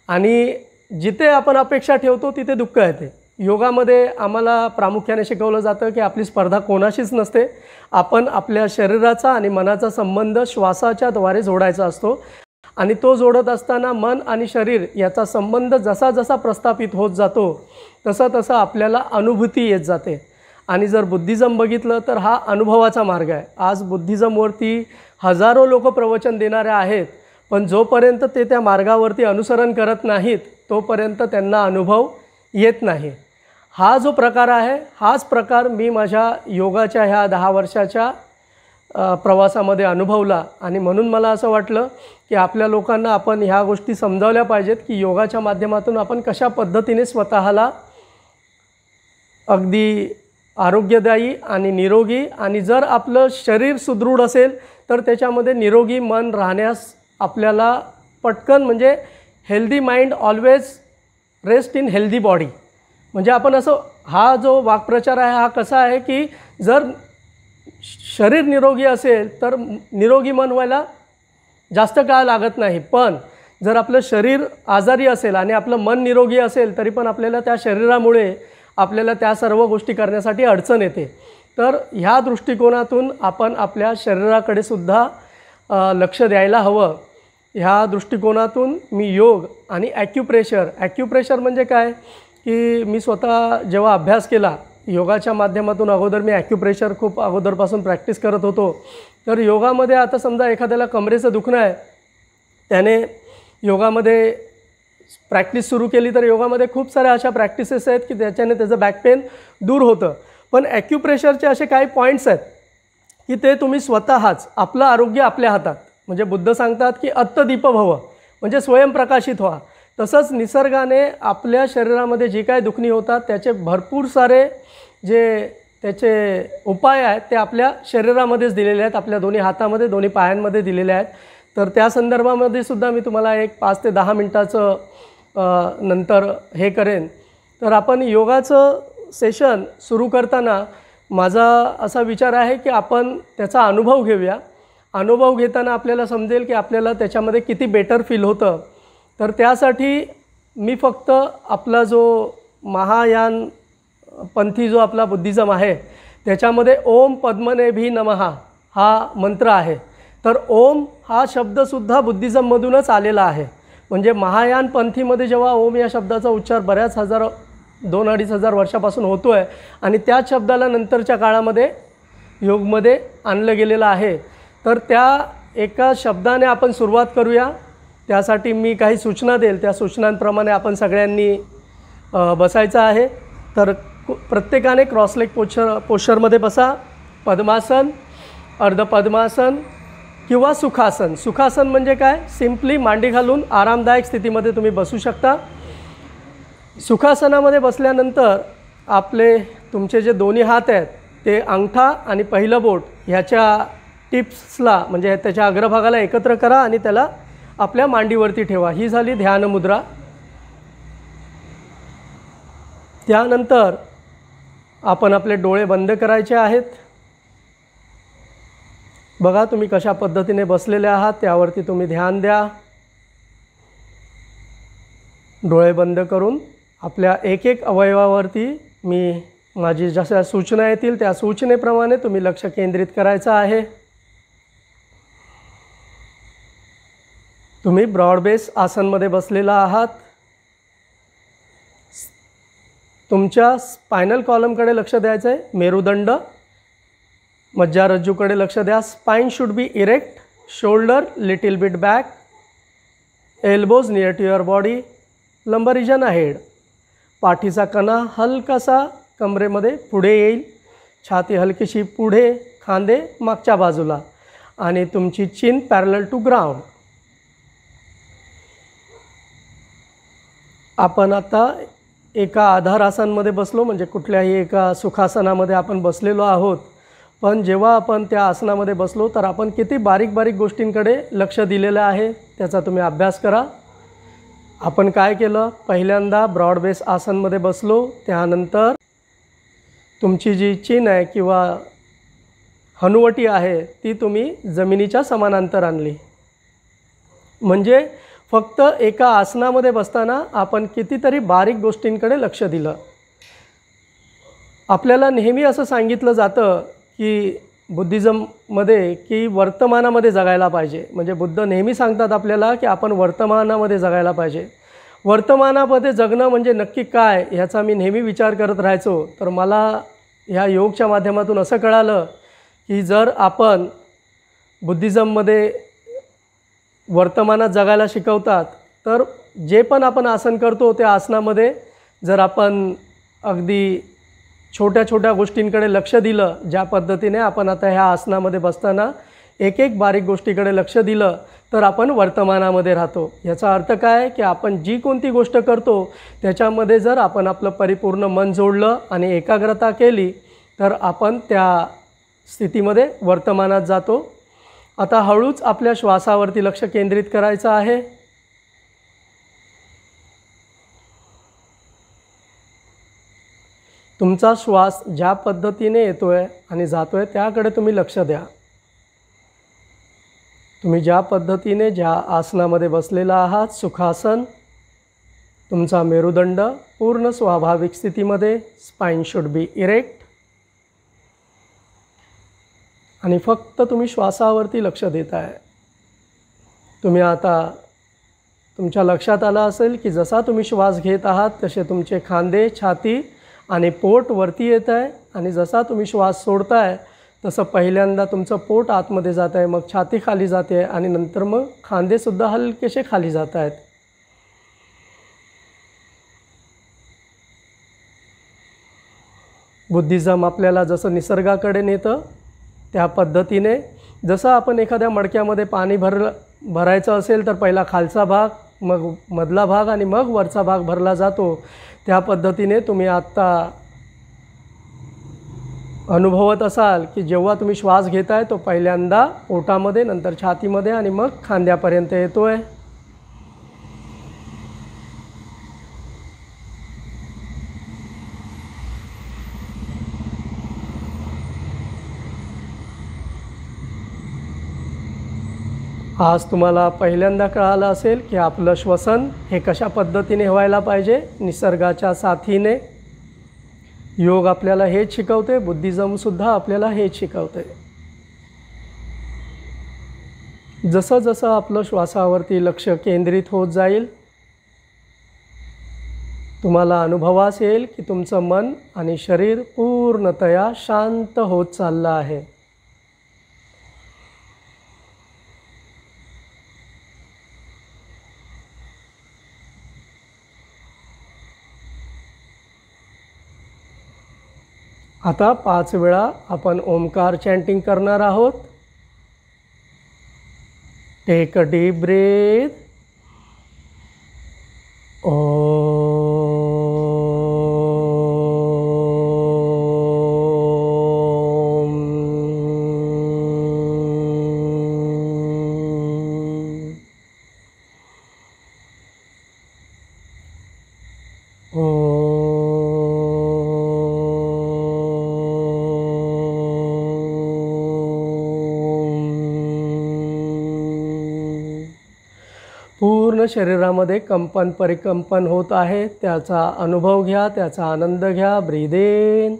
आणि जिथे आपण अपेक्षा ठेवतो तिथे दुःख येते. योगामध्ये आम्हाला प्रामुख्याने शिकवलं जातं की आपली स्पर्धा कोणाशीच नसते. आपण आपल्या शरीराचा आणि मनाचा संबंध श्वासाच्या द्वारे जोडायचा असतो आणि तो जोडत असताना मन आणि शरीर याचा संबंध जसा जसा प्रस्थापित होत जातो तसं तसं आपल्याला अनुभूती येत जाते. आणि जर बुद्धिझम बघितलं तर हा अनुभवाचा मार्ग आहे. आज बुद्धिझमवरती हजारो लोक प्रवचन देणारे आहेत, पण जोपर्यंत ते त्या मार्गावरती अनुसरण करत नाहीत तोपर्यंत त्यांना अनुभव येत नाही. हा जो प्रकार आहे हाच प्रकार मी माझ्या योगाच्या ह्या 10 वर्षाच्या प्रवासामध्ये अनुभवला. आणि म्हणून मला असं वाटलं की आपल्या लोकांना आपण ह्या गोष्टी समजावल्या पाहिजेत की योगाच्या माध्यमातून आपण कशा पद्धतीने स्वतःला अगदी आरोग्यदायी आणि निरोगी, आणि जर आपलं शरीर सुदृढ असेल तर त्याच्यामध्ये निरोगी मन राहण्यास आपल्याला पटकन, म्हणजे healthy mind always rest in healthy body. म्हणजे आपण असं, हा जो वाक्प्रचार आहे हा कसा आहे की जर शरीर निरोगी असेल तर निरोगी मन व्हायला जास्त काळ लागत नाही, पण जर आपलं शरीर आजारी असेल आणि आपलं मन निरोगी असेल तरी पण आपल्याला त्या शरीरामुळे आपल्याला त्या सर्व गोष्टी करण्यासाठी अडचण येते. तर ह्या दृष्टिकोनातून आपण आपल्या शरीराकडे सुद्धा लक्ष द्यायला हवं. ह्या दृष्टिकोनातून मी योग आणि ॲक्युप्रेशर म्हणजे काय की मी स्वतः जेव्हा अभ्यास केला योगाच्या माध्यमातून, अगोदर मी ॲक्युप्रेशर खूप अगोदरपासून प्रॅक्टिस करत होतो. तर योगामध्ये आता समजा एखाद्याला कमरेचं दुखणं आहे, त्याने योगामध्ये प्रॅक्टिस सुरू केली तर योगामध्ये खूप साऱ्या अशा प्रॅक्टिसेस आहेत की त्याच्याने त्याचं बॅक पेन दूर होतं. पण ॲक्युप्रेशरचे असे काही पॉईंट्स आहेत की ते तुम्ही स्वतःच, आपलं आरोग्य आपल्या हातात. म्हणजे बुद्ध सांगतात की अत्तदीप भव, म्हणजे स्वयंप्रकाशित व्हा. तसंच निसर्गाने आपल्या शरीरामध्ये जी काय दुखणी होतात त्याचे भरपूर सारे जे त्याचे उपाय आहेत ते आपल्या शरीरामध्येच दिलेले आहेत, आपल्या दोन्ही हातामध्ये, दोन्ही पायांमध्ये दिलेले आहेत. तर त्या संदर्भामध्ये सुद्धा मी तुम्हाला एक 5 ते 10 मिनटाचं नंतर हे करेन. तर आपण योगाचं सेशन सुरू करताना माझा असा विचार आहे की आपण त्याचा अनुभव घेऊया. अनुभव घेताना आपल्याला समजेल की आपल्याला त्याच्यामध्ये किती बेटर फील होतं. तर त्यासाठी मी फक्त आपला जो महायान पंथी जो आपला बुद्धिझम आहे त्याच्यामध्ये ओम पद्मनेभी नमः हा मंत्र आहे. तर ओम हा शब्दसुद्धा बुद्धिझममधूनच आलेला आहे. म्हणजे महायान पंथीमध्ये जेव्हा ओम या शब्दाचा उच्चार बऱ्याच 2-2.5 हजार वर्षापासून होतो आहे आणि त्याच शब्दाला नंतरच्या काळामध्ये योगमध्ये आणलं गेलेलं आहे. तर त्या एका शब्दाने आपण सुरुवात करूया. त्यासाठी मी काही सूचना देईल, त्या सूचनांप्रमाणे आपण सगळ्यांनी बसायचं आहे. तर प्रत्येकाने क्रॉसलेग पोश्चरमध्ये बसा. पद्मासन, अर्धपद्मासन किंवा सुखासन. सुखासन म्हणजे काय, सिम्पली मांडी घालून आरामदायक स्थितीमध्ये तुम्ही बसू शकता. सुखासनामध्ये बसल्यानंतर तुमचे जे दोन्ही हात आहेत ते अंगठा आणि पहिलं बोट ह्याच्या टिप्सला, म्हणजे त्याच्या अग्रभागाला एकत्र करा आणि त्याला आपल्या मांडीवरती ठेवा. ही झाली ध्यान मुद्रा. त्यानंतर आपण आपले डोळे बंद करायचे आहेत. बघा तुम्ही कशा पद्धतीने बसलेले आहात त्यावरती तुम्ही ध्यान द्या. डोळे बंद करून आपल्या एक अवयवावरती मी माझी जशा सूचना येतील त्या सूचनेप्रमाणे तुम्ही लक्ष केंद्रित करायचं आहे. तुम्ही ब्रॉड बेस आसनमध्ये बसलेला आहात. तुमच्या स्पायनल कॉलमकडे लक्ष द्यायचं आहे. मेरुदंड, मज्जारज्जूकडे लक्ष द्या. Spine should be erect, shoulder little bit back, elbows near to your body, lumbar region ahead. पाठीचा कणा हलकासा कमरेमध्ये पुढे येईल, छाती हलकीशी पुढे, खांदे मागच्या बाजूला आणि तुमची चिन पॅरलल टू ग्राउंड. आपण आता एका आधार आसनामध्ये बसलो, म्हणजे कुठल्याही एका सुखासनामध्ये आपण बसलेलो आहोत. पण जेव्हा आपण त्या आसनामध्ये बसलो तर आपण किती बारीक बारीक गोष्टींकडे लक्ष दिलेलं आहे त्याचा तुम्ही अभ्यास करा. आपण काय केलं, पहिल्यांदा ब्रॉड बेस आसनमध्ये बसलो. त्यानंतर तुमची जी चिन आहे किंवा हनुवटी आहे ती तुम्ही जमिनीच्या समानांतर आणली. म्हणजे फक्त एका आसनामध्ये बसताना आपण कितीतरी बारीक गोष्टींकडे लक्ष दिलं. आपल्याला नेहमी असं सांगितलं जातं की बुद्धिझममध्ये की वर्तमानामध्ये जगायला पाहिजे. म्हणजे बुद्ध नेहमी सांगतात आपल्याला की आपण वर्तमानामध्ये जगायला पाहिजे. वर्तमानामध्ये जगणं म्हणजे नक्की काय ह्याचा मी नेहमी विचार करत राहायचो. तर मला ह्या योगच्या माध्यमातून असं कळालं की जर आपण बुद्धिझममध्ये वर्तमानात जगायला शिकवतात तर जे पण आपण आसन करतो त्या आसनामध्ये जर आपण अगदी छोट्या छोट्या गोष्टींकडे लक्ष दिलं, ज्या पद्धतीने आपण आता ह्या आसनामध्ये बसताना एक एक बारीक गोष्टीकडे लक्ष दिलं तर आपण वर्तमानामध्ये राहतो. याचा अर्थ काय की आपण जी कोणती गोष्ट करतो त्याच्यामध्ये जर आपण आपलं परिपूर्ण मन जोडलं आणि एकाग्रता केली तर आपण त्या स्थितीमध्ये वर्तमानात जातो. आता हळूच आपल्या श्वासावरती लक्ष केंद्रित करायचं आहे. तुमचा श्वास ज्या पद्धतीने येतोय आणि जातोय त्याकडे तुम्ही लक्ष द्या. तुम्ही ज्या पद्धतीने ज्या आसनामध्ये बसलेला आहात, सुखासन, तुमचा मेरुदंड पूर्ण स्वाभाविक स्थितीमध्ये, स्पाइन शुड बी इरेक्ट, आणि फक्त तुम्ही श्वासावरती लक्ष देत आहे. तुम्ही आता तुमच्या लक्षात आलं असेल की जसा तुम्ही श्वास घेत आहात तसे तुमचे खांदे, छाती आणि पोट वरती येत आहे, आणि जसा तुम्ही श्वास सोडताय तसं पहिल्यांदा तुमचं पोट आतमध्ये जात आहे, मग छाती खाली जाते आणि नंतर मग खांदेसुद्धा हलकेसे खाली जात आहेत. बुद्धिझम आपल्याला जसं निसर्गाकडे नेतं त्या पद्धतीने, जसं आपण एखाद्या मडक्यामध्ये पाणी भरायचं असेल तर पहिला खालचा भाग, मग मधला भाग आणि मग वरचा भाग भरला जातो, त्या पद्धतीने तुम्ही आत्ता अनुभवत असाल की जेव्हा तुम्ही श्वास घेताय तो पहिल्यांदा पोटामध्ये, नंतर छातीमध्ये आणि मग खांद्यापर्यंत येतोय. आज तुम्हाला पहिल्यांदा कळालं असेल की आपलं श्वसन हे कशा पद्धतीने व्हायला पाहिजे, निसर्गाच्या साथीने. योग आपल्याला हेच शिकवते, बुद्धिझमसुद्धा आपल्याला हेच शिकवते. जसं जसं आपलं श्वासावरती लक्ष केंद्रित होत जाईल तुम्हाला अनुभवास येईल की तुमचं मन आणि शरीर पूर्णतया शांत होत चाललं आहे. आता 5 वेळा आपण ओमकार चॅन्टिंग करणार आहोत. Take a deep breath. पूर्ण शरीरामध्ये कंपन परिकंपन होत आहे, त्याचा अनुभव घ्या, त्याचा आनंद घ्या. Breathe in.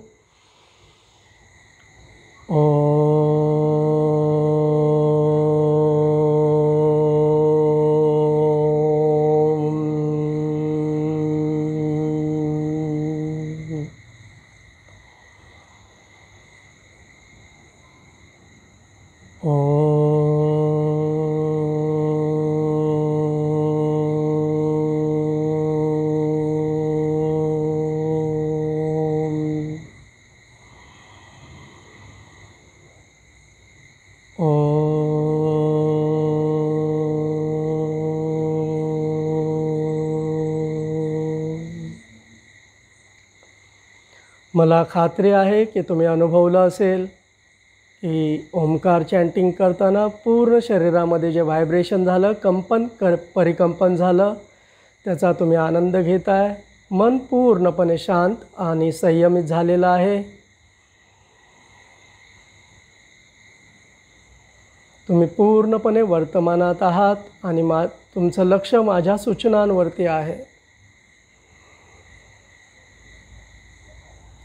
मला खात्री आहे की तुम्ही अनुभवलं असेल की ओमकार चॅन्टिंग करताना पूर्ण शरीरामध्ये जे व्हायब्रेशन झालं, परिकंपन झालं, त्याचा तुम्ही आनंद घेताय. मन पूर्णपणे शांत आणि संयमित झालेलं आहे. तुम्ही पूर्णपणे वर्तमानात आहात आणि तुमचं लक्ष माझ्या सूचनांवरती आहे.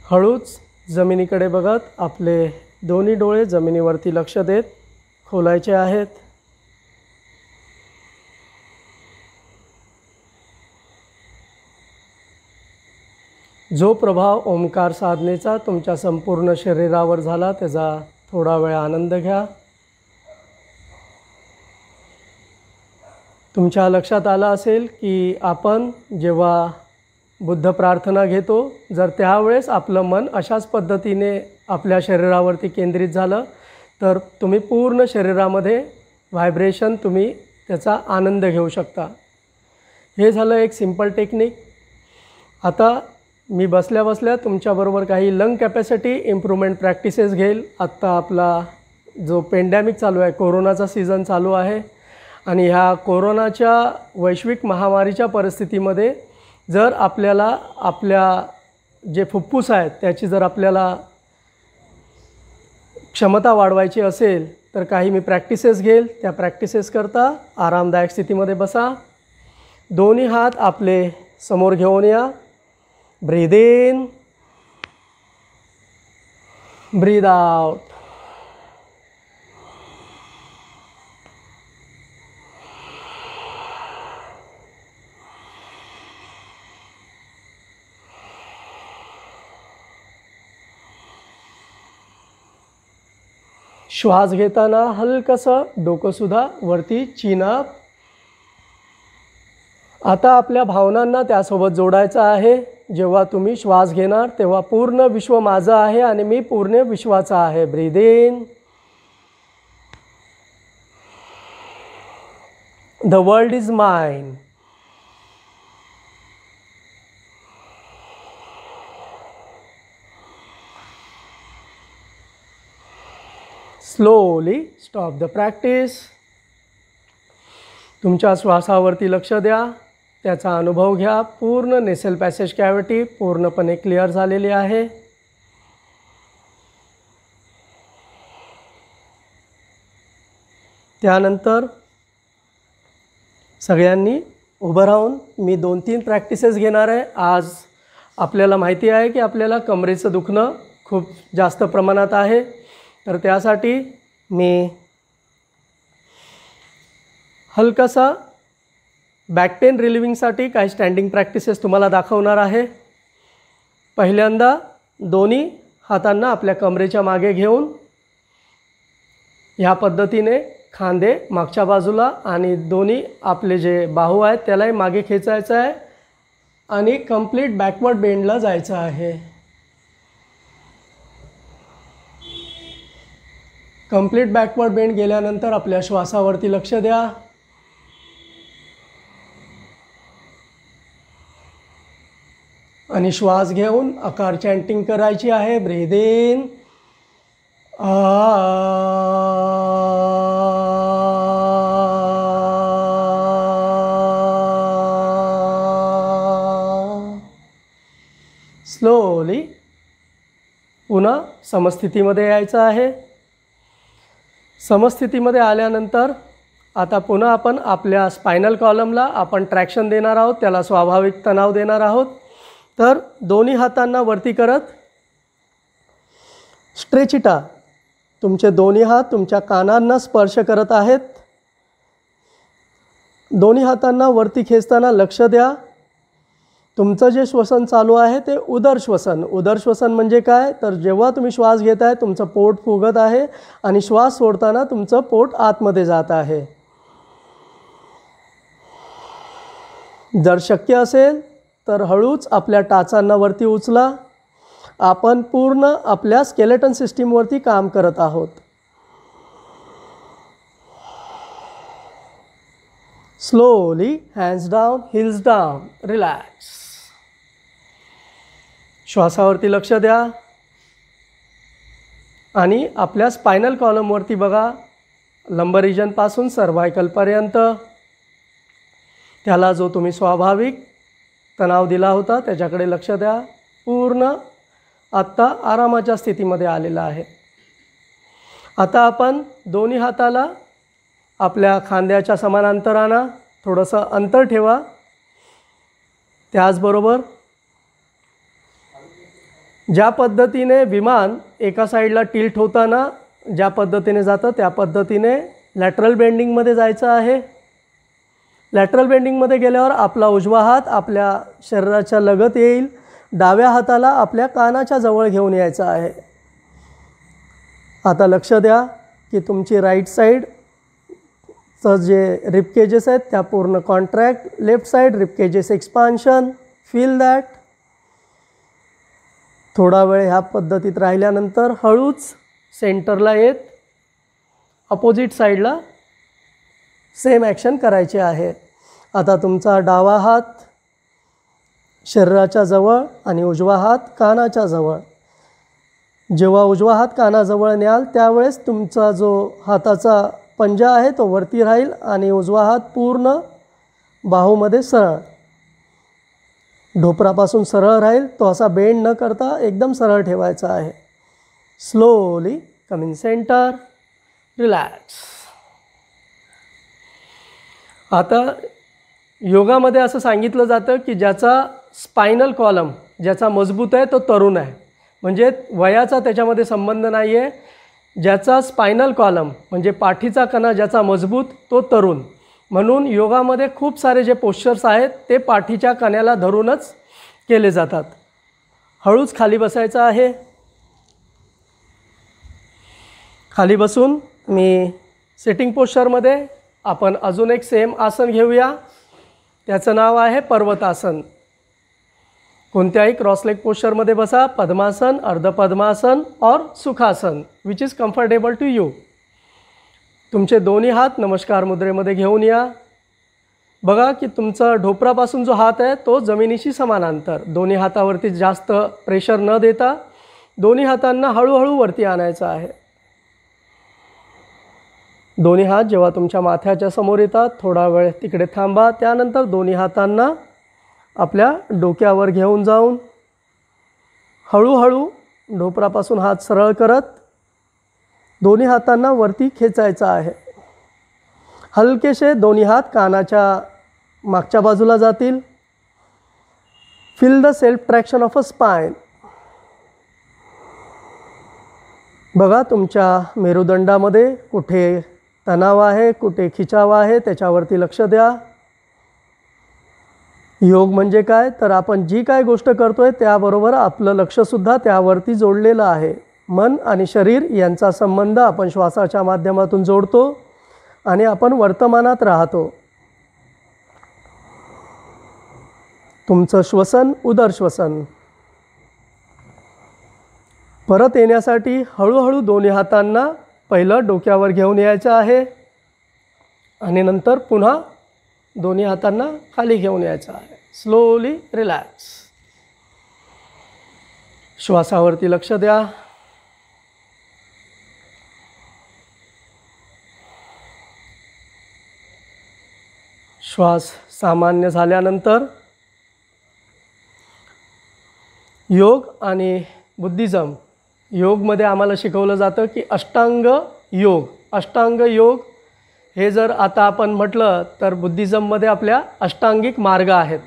हळूच जमिनीकडे बघत आपले दोन्ही डोळे जमिनीवरती लक्ष देत खोलायचे आहेत. जो प्रभाव ओंकार साधनेचा तुमच्या संपूर्ण शरीरावर झाला त्याचा थोडा वेळ आनंद घ्या. तुमच्या लक्षात आलं असेल की आपण जेव्हा बुद्ध प्रार्थना घेतो, जर त्यावेळेस आपलं मन अशाच पद्धतीने आपल्या शरीरावरती केंद्रित झालं तर तुम्ही पूर्ण शरीरामध्ये व्हायब्रेशन तुम्ही त्याचा आनंद घेऊ शकता. हे झालं एक सिंपल टेक्निक. आता मी बसल्या बसल्या तुमच्याबरोबर काही लंग कॅपॅसिटी इम्प्रूव्हमेंट प्रॅक्टिसेस घेईल. आत्ता आपला जो पेंडॅमिक चालू आहे, कोरोनाचा सीझन चालू आहे आणि ह्या कोरोनाच्या वैश्विक महामारीच्या परिस्थितीमध्ये जर आपल्याला आपल्या जे फुफ्फुस आहेत त्याची जर आपल्याला क्षमता वाढवायची असेल तर काही मी प्रॅक्टिसेस घेईल. त्या प्रॅक्टिसेस करता आरामदायक स्थितीमध्ये बसा. दोन्ही हात आपले समोर घेऊन या. Breathe in, breathe out. श्वास घेताना हलकंसं डोकंसुद्धा वरती चीन अप. आता आपल्या भावनांना त्यासोबत जोडायचं आहे. जेव्हा तुम्ही श्वास घेणार तेव्हा पूर्ण विश्व माझं आहे आणि मी पूर्ण विश्वाचा आहे. Breathe in. The world is mine. Slowly stop the practice. तुमच्या श्वासावरती लक्ष द्या, त्याचा अनुभव घ्या. पूर्ण नेसल पॅसेज कॅव्हिटी पूर्णपणे क्लिअर झालेली आहे. त्यानंतर सगळ्यांनी उभं राहून मी 2-3 प्रॅक्टिसेस घेणार आहे. आज आपल्याला माहिती आहे की आपल्याला कमरेचं दुखणं खूप जास्त प्रमाणात आहे, तर त्यासाठी मी हलकासा बॅक पेन रिलिव्हिंगसाठी काही स्टँडिंग प्रॅक्टिसेस तुम्हाला दाखवणार आहे. पहिल्यांदा दोन्ही हातांना आपल्या कमरेच्या मागे घेऊन ह्या पद्धतीने खांदे मागच्या बाजूला आणि दोन्ही आपले जे बाहू आहेत त्यालाही मागे खेचायचं आहे आणि कंप्लीट बॅकवर्ड बेंडला जायचं आहे. कंप्लीट बॅकवर्ड बेंड गेल्यानंतर आपल्या श्वासावरती लक्ष द्या. आणि श्वास घेऊन आकार चॅन्टिंग करायची आहे. Breathe in. स्लोली पुन्हा समस्थितीमध्ये यायचं आहे. समस्थितीमध्ये आल्यानंतर आता पुन्हा आपण आपल्या स्पायनल कॉलमला आपण ट्रॅक्शन देणार आहोत, त्याला स्वाभाविक तणाव देणार आहोत. तर दोन्ही हातांना वरती करत स्ट्रेचिटा. तुमचे दोन्ही हात तुमच्या कानांना स्पर्श करत आहेत. दोन्ही हातांना वरती खेचताना लक्ष द्या. तुमचं जे श्वसन चालू आहे ते उदर श्वसन. उदर श्वसन म्हणजे काय, तर जेव्हा तुम्ही श्वास घेताय तुमचं पोट फुगत आहे आणि श्वास सोडताना तुमचं पोट आतमध्ये जात आहे. जर शक्य असेल तर हळूच आपल्या टाचांना वरती उचला. आपण पूर्ण आपल्या स्केलेटन सिस्टीमवरती काम करत आहोत. Slowly hands down, heels down, relax. श्वासावरती लक्ष द्या आणि आपल्या स्पायनल कॉलमवरती बघा. लंबर रिजनपासून सर्व्हायकलपर्यंत त्याला जो तुम्ही स्वाभाविक तणाव दिला होता त्याच्याकडे लक्ष द्या. पूर्ण आत्ता आरामाच्या स्थितीमध्ये आलेला आहे. आता आपण दोन्ही हाताला आपल्या खांद्याच्या समांतर आणा. थोडंसं अंतर ठेवा. त्याचबरोबर ज्या पद्धतीने विमान एका साईडला टिल्ट होताना ज्या पद्धतीने जातं त्या पद्धतीने लॅटरल बेंडिंगमध्ये जायचं आहे. लॅटरल बेंडिंगमध्ये गेल्यावर आपला उजवा हात आपल्या शरीराच्या लगत येईल. डाव्या हाताला आपल्या कानाच्या जवळ घेऊन यायचं आहे. आता लक्ष द्या की तुमची राईट साईडचं जे रिपकेजेस आहेत त्या पूर्ण contract. Left side rib cages expansion. Feel that. थोडा वेळ ह्या पद्धतीत राहिल्यानंतर हळूच सेंटरला येत अपोजिट साईडला सेम ॲक्शन करायची आहे. आता तुमचा डावा हात शरीराच्या जवळ आणि उजवा हात कानाच्या जवळ. जेव्हा उजवा हात कानाजवळ न्याल त्यावेळेस तुमचा जो हाताचा पंजा आहे तो वरती राहील आणि उजवा हात पूर्ण बाहूमध्ये सरळ, ढोपरापासून सरळ राहील. तो असा बेंड न करता एकदम सरळ ठेवायचा आहे. Slowly come in centre. Relax. आता योगामध्ये असं सांगितलं जातं की ज्याचा स्पायनल कॉलम ज्याचा मजबूत आहे तो तरुण आहे. म्हणजे वयाचा त्याच्यामध्ये संबंध नाही आहे. ज्याचा स्पायनल कॉलम म्हणजे पाठीचा कणा ज्याचा मजबूत तो तरुण. म्हणून योगामध्ये खूप सारे जे पोश्चर्स आहेत ते पाठीच्या कण्याला धरूनच केले जातात. हळूच खाली बसायचं आहे. खाली बसून मी सिटिंग पोश्चरमध्ये आपण अजून एक सेम आसन घेऊया. त्याचं नाव आहे पर्वतासन. कोणत्याही क्रॉस लेग पोश्चरमध्ये बसा. पद्मासन, अर्धपद्मासन और Sukhasana which is comfortable to you. तुमचे दोन्ही हात नमस्कार मुद्रेमध्ये घेऊन या. बघा की तुमचा ढोपरापासून जो हात आहे तो जमिनीशी समानांतर. दोन्ही हातावरती जास्त प्रेशर न देता दोन्ही हातांना हळूहळू वरती आणायचं आहे. दोन्ही हात जेव्हा तुमच्या माथ्याच्या समोर येतात थोडा वेळ तिकडे थांबा. त्यानंतर दोन्ही हातांना आपल्या डोक्यावर घेऊन जाऊन हळूहळू ढोपरापासून हात सरळ करत दोन्ही हातांना वरती खेचायचं आहे. हलकेसे दोन्ही हात कानाच्या मागच्या बाजूला जातील. Feel the self traction of a spine. बघा तुमच्या मेरुदंडामध्ये कुठे तणाव आहे, कुठे खिचाव आहे त्याच्यावरती लक्ष द्या. योग म्हणजे काय तर आपण जी काय गोष्ट करतोय त्याबरोबर आपलं लक्षसुद्धा त्यावरती जोडलेलं आहे. मन आणि शरीर यांचा संबंध आपण श्वासाच्या माध्यमातून जोडतो आणि आपण वर्तमानात राहतो. तुमचं श्वसन उदर श्वसन. परत येण्यासाठी हळूहळू दोन्ही हातांना पहिलं डोक्यावर घेऊन यायचं आहे आणि नंतर पुन्हा दोन्ही हातांना खाली घेऊन यायचं आहे. Slowly relax. श्वासावरती लक्ष द्या. श्वास सामान्य झाल्यानंतर योग आणि बुद्धिझम योगमध्ये आम्हाला शिकवलं जातं की अष्टांग योग. अष्टांग योग हे जर आता आपण म्हटलं तर बुद्धिझममध्ये आपल्या अष्टांगिक मार्ग आहेत.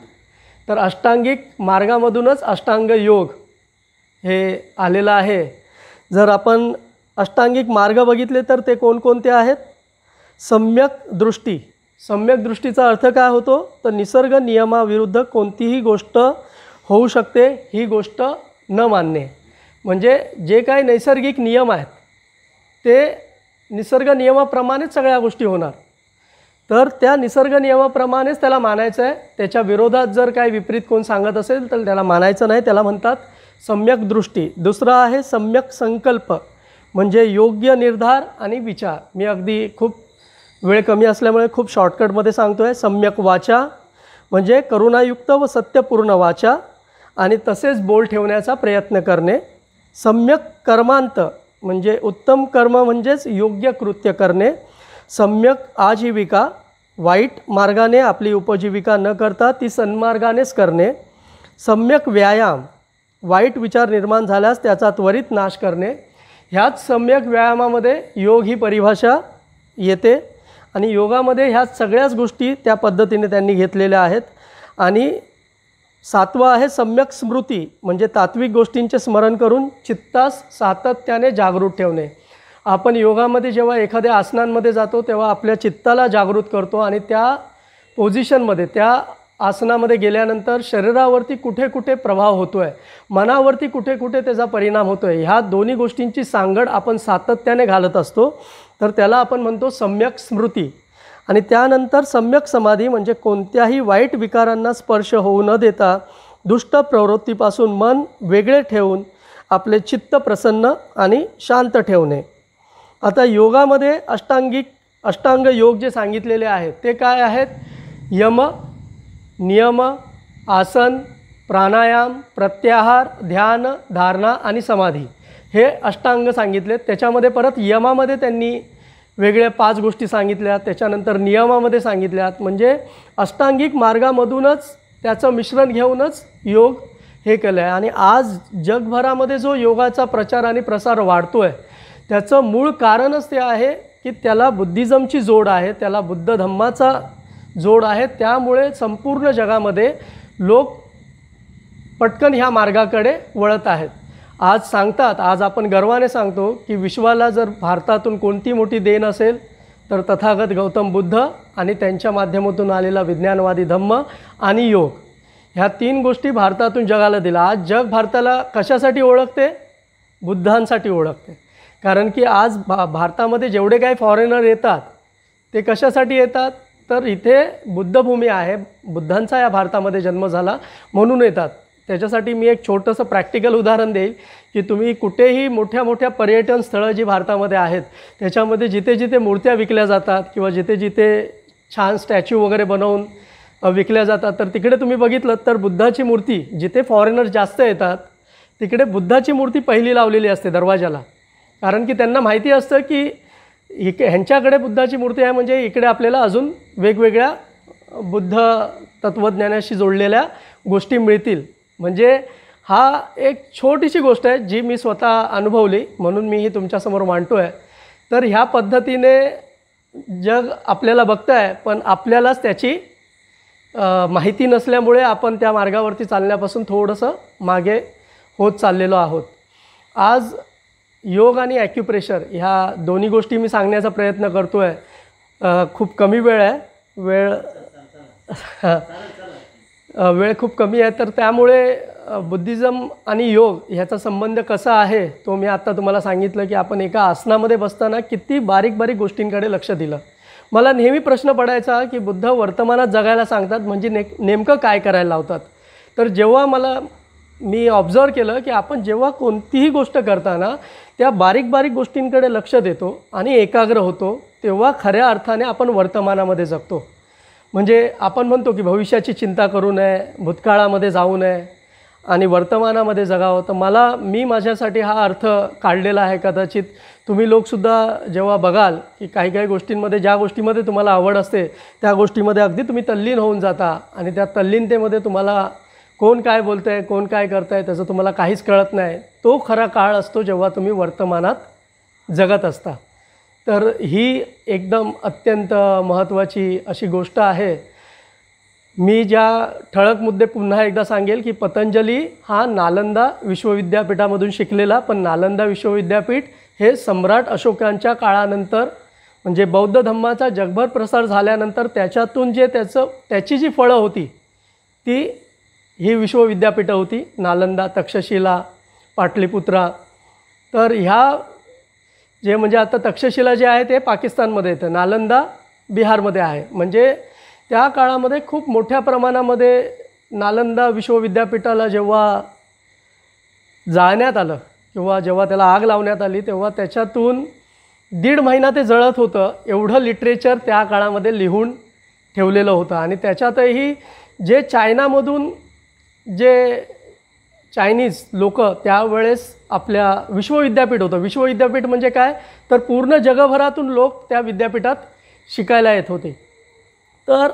तर अष्टांगिक मार्गामधूनच अष्टांग योग हे आलेलं आहे. जर आपण अष्टांगिक मार्ग बघितले तर ते कोणकोणते आहेत. सम्यक दृष्टी. सम्यक दृष्टीचा अर्थ काय होतो तर निसर्ग नियमाविरुद्ध कोणतीही गोष्ट होऊ शकते ही गोष्ट न मानणे. म्हणजे जे काही नैसर्गिक नियम आहेत ते निसर्ग नियमाप्रमाणेच सगळ्या गोष्टी होणार. तर त्या निसर्ग नियमाप्रमाणेच त्याला मानायचं आहे. त्याच्या विरोधात जर काही विपरीत कोण सांगत असेल तर त्याला मानायचं नाही. त्याला म्हणतात सम्यक दृष्टी. दुसरा आहे सम्यक संकल्प म्हणजे योग्य निर्धार आणि विचार. मी अगदी खूप वेळ कमी असल्यामुळे खूप शॉर्टकटमध्ये सांगतो आहे. सम्यक वाचा म्हणजे करुणायुक्त व सत्यपूर्ण वाचा आणि तसेच बोल ठेवण्याचा प्रयत्न करणे. सम्यक कर्मांत म्हणजे उत्तम कर्म म्हणजेच योग्य कृत्य करणे. सम्यक आजीविका वाईट मार्गाने आपली उपजीविका न करता ती सन्मार्गानेच करणे. सम्यक व्यायाम वाईट विचार निर्माण झाल्यास त्याचा त्वरित नाश करणे. ह्याच सम्यक व्यायामामध्ये योग ही परिभाषा येते आणि योगामध्ये ह्या सगळ्याच गोष्टी त्या पद्धतीने त्यांनी घेतलेल्या आहेत. आणि सातवा आहे सम्यक स्मृती, म्हणजे तात्विक गोष्टींचे स्मरण करून चित्तास सातत्याने जागृत ठेवणे. आपण योगामध्ये जेव्हा एखाद्या आसनांमध्ये जातो तेव्हा आपल्या चित्ताला जागृत करतो आणि त्या पोझिशनमध्ये, त्या आसनामध्ये गेल्यानंतर शरीरावरती कुठे कुठे प्रभाव होतो आहे, मनावरती कुठे कुठे त्याचा परिणाम होतो आहे, ह्या दोन्ही गोष्टींची सांगड आपण सातत्याने घालत असतो. तर त्याला आपण म्हणतो सम्यक स्मृती. आणि त्यानंतर सम्यक समाधी, म्हणजे कोणत्याही वाईट विकारांना स्पर्श होऊ न देता दुष्ट प्रवृत्तीपासून मन वेगळे ठेवून आपले चित्त प्रसन्न आणि शांत ठेवणे. आता योगामध्ये अष्टांग योग जे सांगितलेले आहेत ते काय आहेत? यम, नियम, आसन, प्राणायाम, प्रत्याहार, ध्यान, धारणा आणि समाधी, हे अष्टांग सांगितलेत. त्याच्यामध्ये परत यमामध्ये त्यांनी वेगळ्या 5 गोष्टी सांगितल्या, त्याच्यानंतर नियमामध्ये सांगितल्यात. म्हणजे अष्टांगिक मार्गामधूनच त्याचं मिश्रण घेऊनच योग हे केलं आहे. आणि आज जगभरामध्ये जो योगाचा प्रचार आणि प्रसार वाढतो आहे त्याचं मूळ कारणच ते आहे की त्याला बुद्धिझमची जोड आहे, त्याला बुद्ध धम्माचा जोड आहे. त्यामुळे संपूर्ण जगामध्ये लोक पटकन ह्या मार्गाकडे वळत आहेत. आज आपण गर्वाने सांगतो की विश्वाला जर भारतातून कोणती मोठी देण असेल तर तथागत गौतम बुद्ध आणि त्यांच्या माध्यमातून आलेला विज्ञानवादी धम्म आणि योग, ह्या 3 गोष्टी भारतातून जगाला दिल्या. आज जग भारताला कशासाठी ओळखते? बुद्धांसाठी ओळखते. कारण की आज भारतामध्ये जेवढे काही फॉरेनर येतात ते कशासाठी येतात? तर इथे बुद्धभूमी आहे, बुद्धांचा या भारतामध्ये जन्म झाला म्हणून येतात. त्याच्यासाठी मी एक छोटंसं प्रॅक्टिकल उदाहरण देईल की तुम्ही कुठेही मोठ्या मोठ्या पर्यटन स्थळं जी भारतामध्ये आहेत त्याच्यामध्ये जिथे जिथे मूर्त्या विकल्या जातात किंवा जिथे जिथे छान स्टॅच्यू वगैरे बनवून विकल्या जातात, तर तिकडे तुम्ही बघितलं तर बुद्धाची मूर्ती, जिथे फॉरेनर जास्त येतात तिकडे बुद्धाची मूर्ती पहिली लावलेली असते दरवाजाला. कारण की त्यांना माहिती असतं की ह्यांच्याकडे बुद्धाची मूर्ती आहे म्हणजे इकडे आपल्याला अजून वेगवेगळ्या बुद्ध तत्त्वज्ञानाशी जोडलेल्या गोष्टी मिळतील. म्हणजे हा एक छोटीशी गोष्ट आहे जी मी स्वतः अनुभवली म्हणून मी ही तुमच्यासमोर मांडतो आहे. तर ह्या पद्धतीने जग आपल्याला बघतं आहे, पण आपल्यालाच त्याची माहिती नसल्यामुळे आपण त्या मार्गावरती चालण्यापासून थोडंसं मागे होत चाललेलो आहोत. आज योग आणि ॲक्युप्रेशर ह्या दोन्ही गोष्टी मी सांगण्याचा प्रयत्न करतो आहे. खूप कमी वेळ आहे, वेळ खूप कमी आहे. तर त्यामुळे बुद्धिझम आणि योग ह्याचा संबंध कसा आहे तो मी आत्ता तुम्हाला सांगितलं की आपण एका आसनामध्ये बसताना किती बारीक बारीक गोष्टींकडे लक्ष दिलं. मला नेहमी प्रश्न पडायचा की बुद्ध वर्तमानात जगायला सांगतात म्हणजे नेमकं काय करायला लावतात. तर जेव्हा मी ऑब्झर्व केलं की आपण जेव्हा कोणतीही गोष्ट करताना त्या बारीक बारीक गोष्टींकडे लक्ष देतो आणि एकाग्र होतो तेव्हा खऱ्या अर्थाने आपण वर्तमानामध्ये जगतो. म्हणजे आपण म्हणतो की भविष्याची चिंता करू नये, भूतकाळामध्ये जाऊ नये आणि वर्तमानामध्ये जगावं. तर मी माझ्यासाठी हा अर्थ काढलेला आहे. कदाचित तुम्ही लोकसुद्धा जेव्हा बघाल की काही काही गोष्टींमध्ये, ज्या गोष्टीमध्ये तुम्हाला आवड असते त्या गोष्टीमध्ये अगदी तुम्ही तल्लीन होऊन जाता आणि त्या तल्लीनतेमध्ये तुम्हाला कोण काय बोलतं आहे, कोण काय करतं आहे त्याचं तुम्हाला काहीच कळत नाही. तो खरा काळ असतो जेव्हा तुम्ही वर्तमानात जगत असता. तर ही एकदम अत्यंत महत्त्वाची अशी गोष्ट आहे. मी ज्या ठळक मुद्दे पुन्हा एकदा सांगेल की पतंजली हा नालंदा विश्वविद्यापीठामधून शिकलेला, पण नालंदा विश्वविद्यापीठ हे सम्राट अशोकांच्या काळानंतर म्हणजे बौद्ध धम्माचा जगभर प्रसार झाल्यानंतर त्याच्यातून जे त्याची जी फळं होती ती ही विश्वविद्यापीठं होती, नालंदा, तक्षशिला, पाटलीपुत्रा. तर ह्या जे म्हणजे आता तक्षशिला जे आहे ते पाकिस्तानमध्ये येतं, नालंदा बिहारमध्ये आहे. म्हणजे त्या काळामध्ये खूप मोठ्या प्रमाणामध्ये नालंदा विश्वविद्यापीठाला जेव्हा जाळण्यात आलं किंवा जेव्हा त्याला आग लावण्यात आली तेव्हा त्याच्यातून 1.5 महिना ते जळत होतं. एवढं लिटरेचर त्या काळामध्ये लिहून ठेवलेलं होतं. आणि त्याच्यातही जे चायनामधून जे चायनीज लोक त्यावेळेस आपल्या विश्वविद्यापीठ होतं. विश्वविद्यापीठ म्हणजे काय तर पूर्ण जगभरातून लोक त्या विद्यापीठात शिकायला येत होते. तर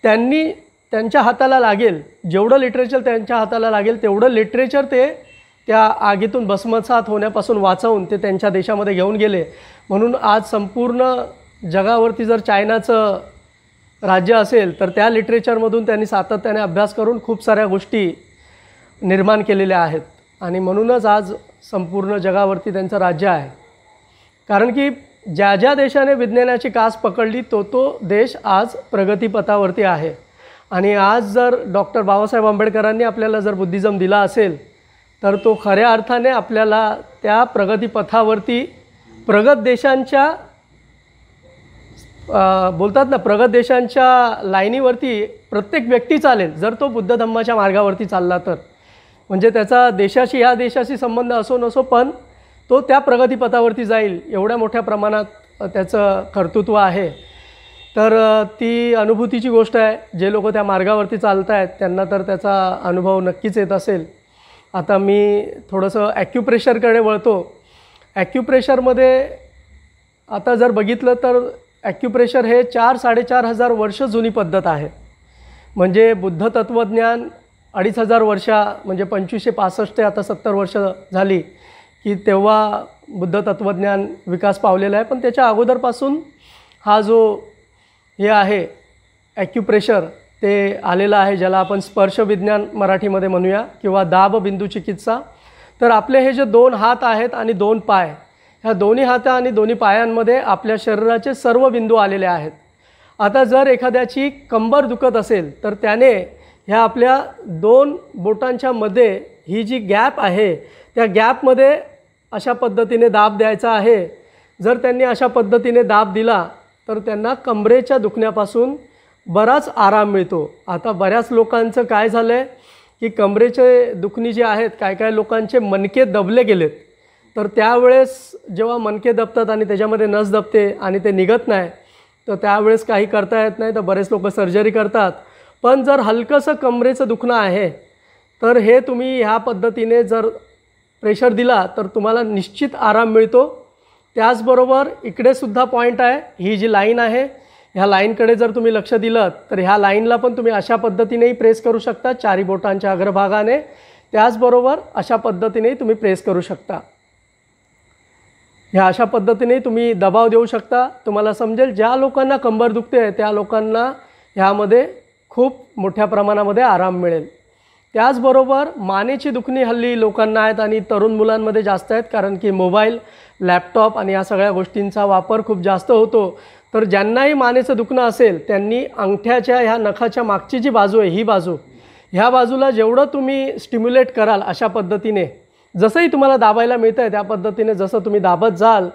त्यांनी त्यांच्या हाताला लागेल जेवढं लिटरेचर त्यांच्या हाताला लागेल तेवढं लिटरेचर ते त्या आगीतून भस्मसात होण्यापासून वाचवून ते त्यांच्या देशामध्ये घेऊन गेले. म्हणून आज संपूर्ण जगावरती जर चायनाचं राज्य असेल तर त्या लिटरेचरमधून त्यांनी सातत्याने अभ्यास करून खूप साऱ्या गोष्टी निर्माण केलेल्या आहेत आणि म्हणूनच आज संपूर्ण जगावरती त्यांचं राज्य आहे. कारण की ज्या ज्या देशाने विज्ञानाची कास पकडली तो देश आज प्रगतीपथावरती आहे. आणि आज जर डॉक्टर बाबासाहेब आंबेडकरांनी आपल्याला जर बुद्धिझम दिला असेल तर तो खऱ्या अर्थाने आपल्याला त्या प्रगतीपथावरती प्रगत देशांच्या बोलतात ना, प्रगत देशांच्या लाईनीवरती प्रत्येक व्यक्ती चालेल जर तो बुद्ध धम्माच्या मार्गावरती चालला तर. म्हणजे त्याचा देशाशी ह्या देशाशी संबंध असो नसो पण तो त्या प्रगतीपथावरती जाईल एवढ्या मोठ्या प्रमाणात त्याचं कर्तृत्व आहे. तर ती अनुभूतीची गोष्ट आहे. जे लोक त्या मार्गावरती चालत आहेत त्यांना तर त्याचा अनुभव नक्कीच येत असेल. आता मी थोडंसं ॲक्युप्रेशरकडे वळतो. ॲक्युप्रेशरमध्ये आता जर बघितलं तर ॲक्युप्रेशर हे 4-4.5 वर्ष जुनी पद्धत आहे. म्हणजे बुद्ध तत्त्वज्ञान 2,500 वर्षा म्हणजे 2565 ते आता 70 वर्ष झाली की तेव्हा बुद्ध तत्त्वज्ञान विकास पावलेला आहे. पण त्याच्या अगोदरपासून हा जो हे आहे ॲक्युप्रेशर ते आलेला आहे, ज्याला आपण स्पर्शविज्ञान मराठीमध्ये म्हणूया किंवा दाबबिंदू चिकित्सा. तर आपले हे जे 2 हात आहेत आणि 2 पाय, ह्या दोन्ही हाता आणि दोन्ही पायांमध्ये आपल्या शरीराचे सर्व बिंदू आलेले आहेत. आता जर एखाद्याची कंबर दुखत असेल तर त्याने ह्या आपल्या 2 बोटांच्या मध्ये ही जी गॅप आहे त्या गॅपमध्ये अशा पद्धतीने दाब द्यायचा आहे. जर त्यांनी अशा पद्धतीने दाब दिला तर त्यांना कमरेच्या दुखण्यापासून बराच आराम मिळतो. आता बऱ्याच लोकांचं काय झालं आहे की कमरेचे दुखणी जे आहेत, काय लोकांचे मणके दबले गेलेत. तर त्यावेळेस जेव्हा मणके दबतात आणि त्याच्यामध्ये नस दबते आणि ते निघत नाही तर त्यावेळेस काही करता येत नाही, तर बरेच लोक सर्जरी करतात. पण जर हलकंसं कमरेचं दुखणं आहे तर हे तुम्ही ह्या पद्धतीने जर प्रेशर दिला तर तुम्हाला निश्चित आराम मिळतो. त्याचबरोबर इकडे सुद्धा पॉईंट आहे, ही जी लाईन आहे ह्या लाईनकडे जर तुम्ही लक्ष दिलं तर ह्या लाईनला पण तुम्ही अशा पद्धतीनेही प्रेस करू शकता 4 बोटांच्या अग्रभागाने. त्याचबरोबर अशा पद्धतीनेही तुम्ही प्रेस करू शकता. ह्या अशा पद्धतीने तुम्ही दबाव देऊ शकता. तुम्हाला समजेल ज्या लोकांना कंबर दुखते त्या लोकांना ह्यामध्ये खूप मोठ्या प्रमाणामध्ये आराम मिळेल. त्याचबरोबर मानेची दुखणी हल्ली लोकांना आहेत आणि तरुण मुलांमध्ये जास्त आहेत, कारण की मोबाईल, लॅपटॉप आणि या सगळ्या गोष्टींचा वापर खूप जास्त होतो. तर ज्यांनाही मानेचं दुखणं असेल त्यांनी अंगठ्याच्या ह्या नखाच्या मागची जी बाजू आहे, ही बाजू, ह्या बाजूला जेवढं तुम्ही स्टिम्युलेट कराल अशा पद्धतीने, जसंही तुम्हाला दाबायला मिळतं आहे त्या पद्धतीने जसं तुम्ही दाबत जाल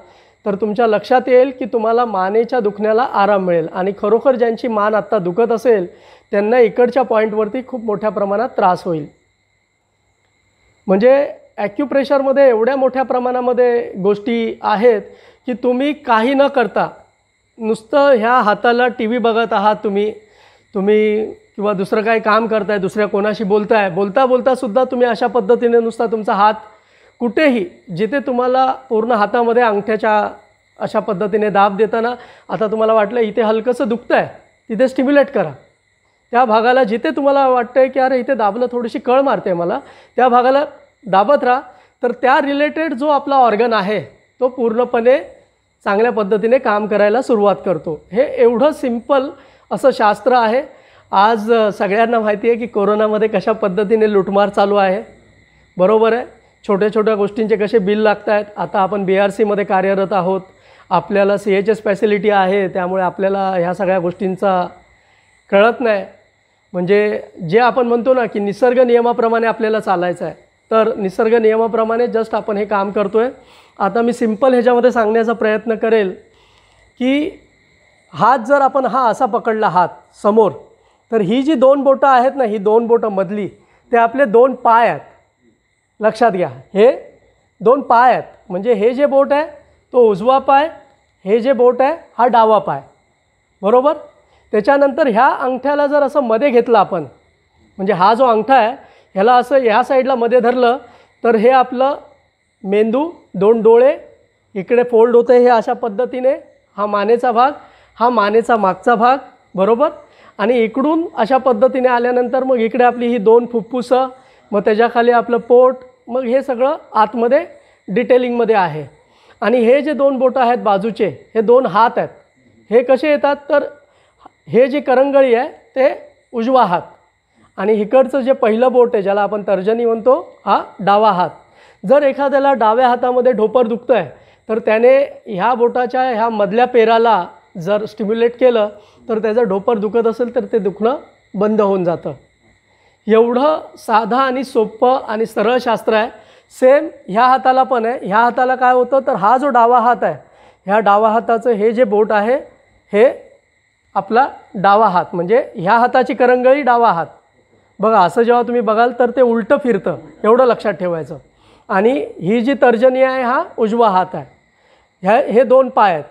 तर तुमच्या लक्षात येईल की तुम्हाला मानेच्या दुखण्याला आराम मिळेल. आणि खरोखर ज्यांची मान आत्ता दुखत असेल त्यांना इकडच्या पॉईंटवरती खूप मोठ्या प्रमाणात त्रास होईल. म्हणजे ॲक्युप्रेशरमध्ये एवढ्या मोठ्या प्रमाणामध्ये गोष्टी आहेत की तुम्ही काही न करता नुसतं ह्या हाताला TV बघत आहात तुम्ही किंवा दुसरं काही काम करताय, दुसऱ्या कोणाशी बोलताय, बोलता सुद्धा तुम्ही अशा पद्धतीने नुसता तुमचा हात कुठेही जिथे तुम्हाला पूर्ण हातामध्ये अंगठ्याच्या अशा पद्धतीने दाब देताना आता तुम्हाला वाटलं इथे हलकंसं दुखतं आहे, तिथे स्टिम्युलेट करा. त्या भागाला जिथे तुम्हाला वाटतं आहे की अरे इथे दाबलं थोडीशी कळ मारते मला, त्या भागाला दाबत राहा. तर त्या रिलेटेड जो आपला ऑर्गन आहे तो पूर्णपणे चांगल्या पद्धतीने काम करायला सुरुवात करतो. हे एवढं सिंपल असं शास्त्र आहे. आज सगळ्यांना माहिती आहे की कोरोनामध्ये कशा पद्धतीने लुटमार चालू आहे, बरोबर आहे. छोट्या गोष्टींचे कसे बिल लागत आहेत. आता आपण BRCमध्ये कार्यरत आहोत, आपल्याला CHS फॅसिलिटी आहे, त्यामुळे आपल्याला ह्या सगळ्या गोष्टींचा कळत नाही. म्हणजे जे आपण म्हणतो ना की निसर्ग नियमाप्रमाणे आपल्याला चालायचं आहे, तर निसर्ग नियमाप्रमाणे जस्ट आपण हे काम करतो आहे. आता मी सिंपल ह्याच्यामध्ये सांगण्याचा प्रयत्न करेल की हात जर आपण हा असा पकडला हात समोर, तर ही जी 2 बोटं आहेत ना, ही 2 बोटं मधली ते आपले 2 पाय आहेत. लक्षात घ्या, हे 2 पाय आहेत. म्हणजे हे जे बोट आहे तो उजवा पाय, हे जे बोट आहे हा डावा पाय, बरोबर. त्याच्यानंतर ह्या अंगठ्याला जर असं मध्ये घेतलं आपण, म्हणजे हा जो अंगठा आहे ह्याला असं ह्या साईडला मध्ये धरलं तर हे आपलं मेंदू, 2 डोळे इकडे फोल्ड होते हे अशा पद्धतीने. हा मानेचा भाग, हा मानेचा मागचा भाग, बरोबर. आणि इकडून अशा पद्धतीने आल्यानंतर मग इकडे आपली ही 2 फुफ्फुसं, मग त्याच्याखाली आपलं पोट, मग हे सगळं आतमध्ये डिटेलिंगमध्ये आहे. आणि हे जे 2 बोटं आहेत बाजूचे, हे 2 हात आहेत. हे कसे येतात तर हे जे करंगळी आहे ते उजवा हात आणि इकडचं जे पहिलं बोट आहे ज्याला आपण तर्जनी म्हणतो हा डावा हात. जर एखाद्याला डाव्या हातामध्ये ढोपर दुखतं आहे तर त्याने ह्या बोटाच्या ह्या मधल्या पेराला जर स्टिम्युलेट केलं तर त्याचं ढोपर दुखत असेल तर ते दुखणं बंद होऊन जातं. एवढं साधं आणि सोपं आणि सरळ शास्त्र आहे. सेम ह्या हाताला पण आहे. ह्या हाताला काय होतं तर हा जो डावा हात आहे ह्या डावा हाताचं हे जे बोट आहे हे आपला डावा हात म्हणजे ह्या हाताची करंगळी डावा हात. बघा असं जेव्हा तुम्ही बघाल तर ते उलटं फिरतं, एवढं लक्षात ठेवायचं. आणि ही जी तर्जनी आहे हा उजवा हात आहे. हे 2 पाय आहेत.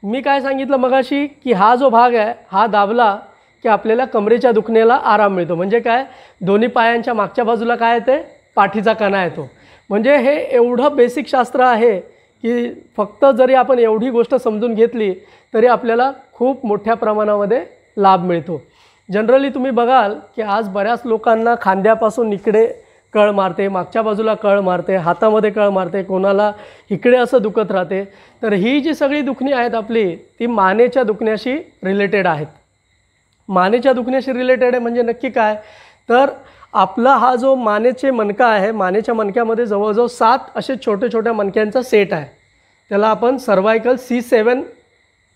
मी काय सांगितलं मगाशी की हा जो भाग आहे हा दाबला की आपल्याला कमरेच्या दुखण्याला आराम मिळतो. म्हणजे काय दोन्ही पायांच्या मागच्या बाजूला काय येते पाठीचा कणा येतो. म्हणजे हे एवढं बेसिक शास्त्र आहे की फक्त जरी आपण एवढी गोष्ट समजून घेतली तरी आपल्याला खूप मोठ्या प्रमाणामध्ये लाभ मिळतो. जनरली तुम्ही बघाल की आज बऱ्याच लोकांना खांद्यापासून इकडे कळ मारते, मागच्या बाजूला कळ मारते, हातामध्ये कळ मारते, कोणाला इकडे असं दुखत राहते. तर ही जी सगळी दुखणी आहेत आपली ती मानेच्या दुखण्याशी रिलेटेड आहेत. मानेच्या दुखण्याशी रिलेटेड आहे म्हणजे नक्की काय तर आपला हा जो मानेचे मणका आहे मानेच्या मणक्यामध्ये जवळजवळ 7 असे छोटे छोट्या मणक्यांचा सेट आहे. त्याला आपण सर्वायकल C7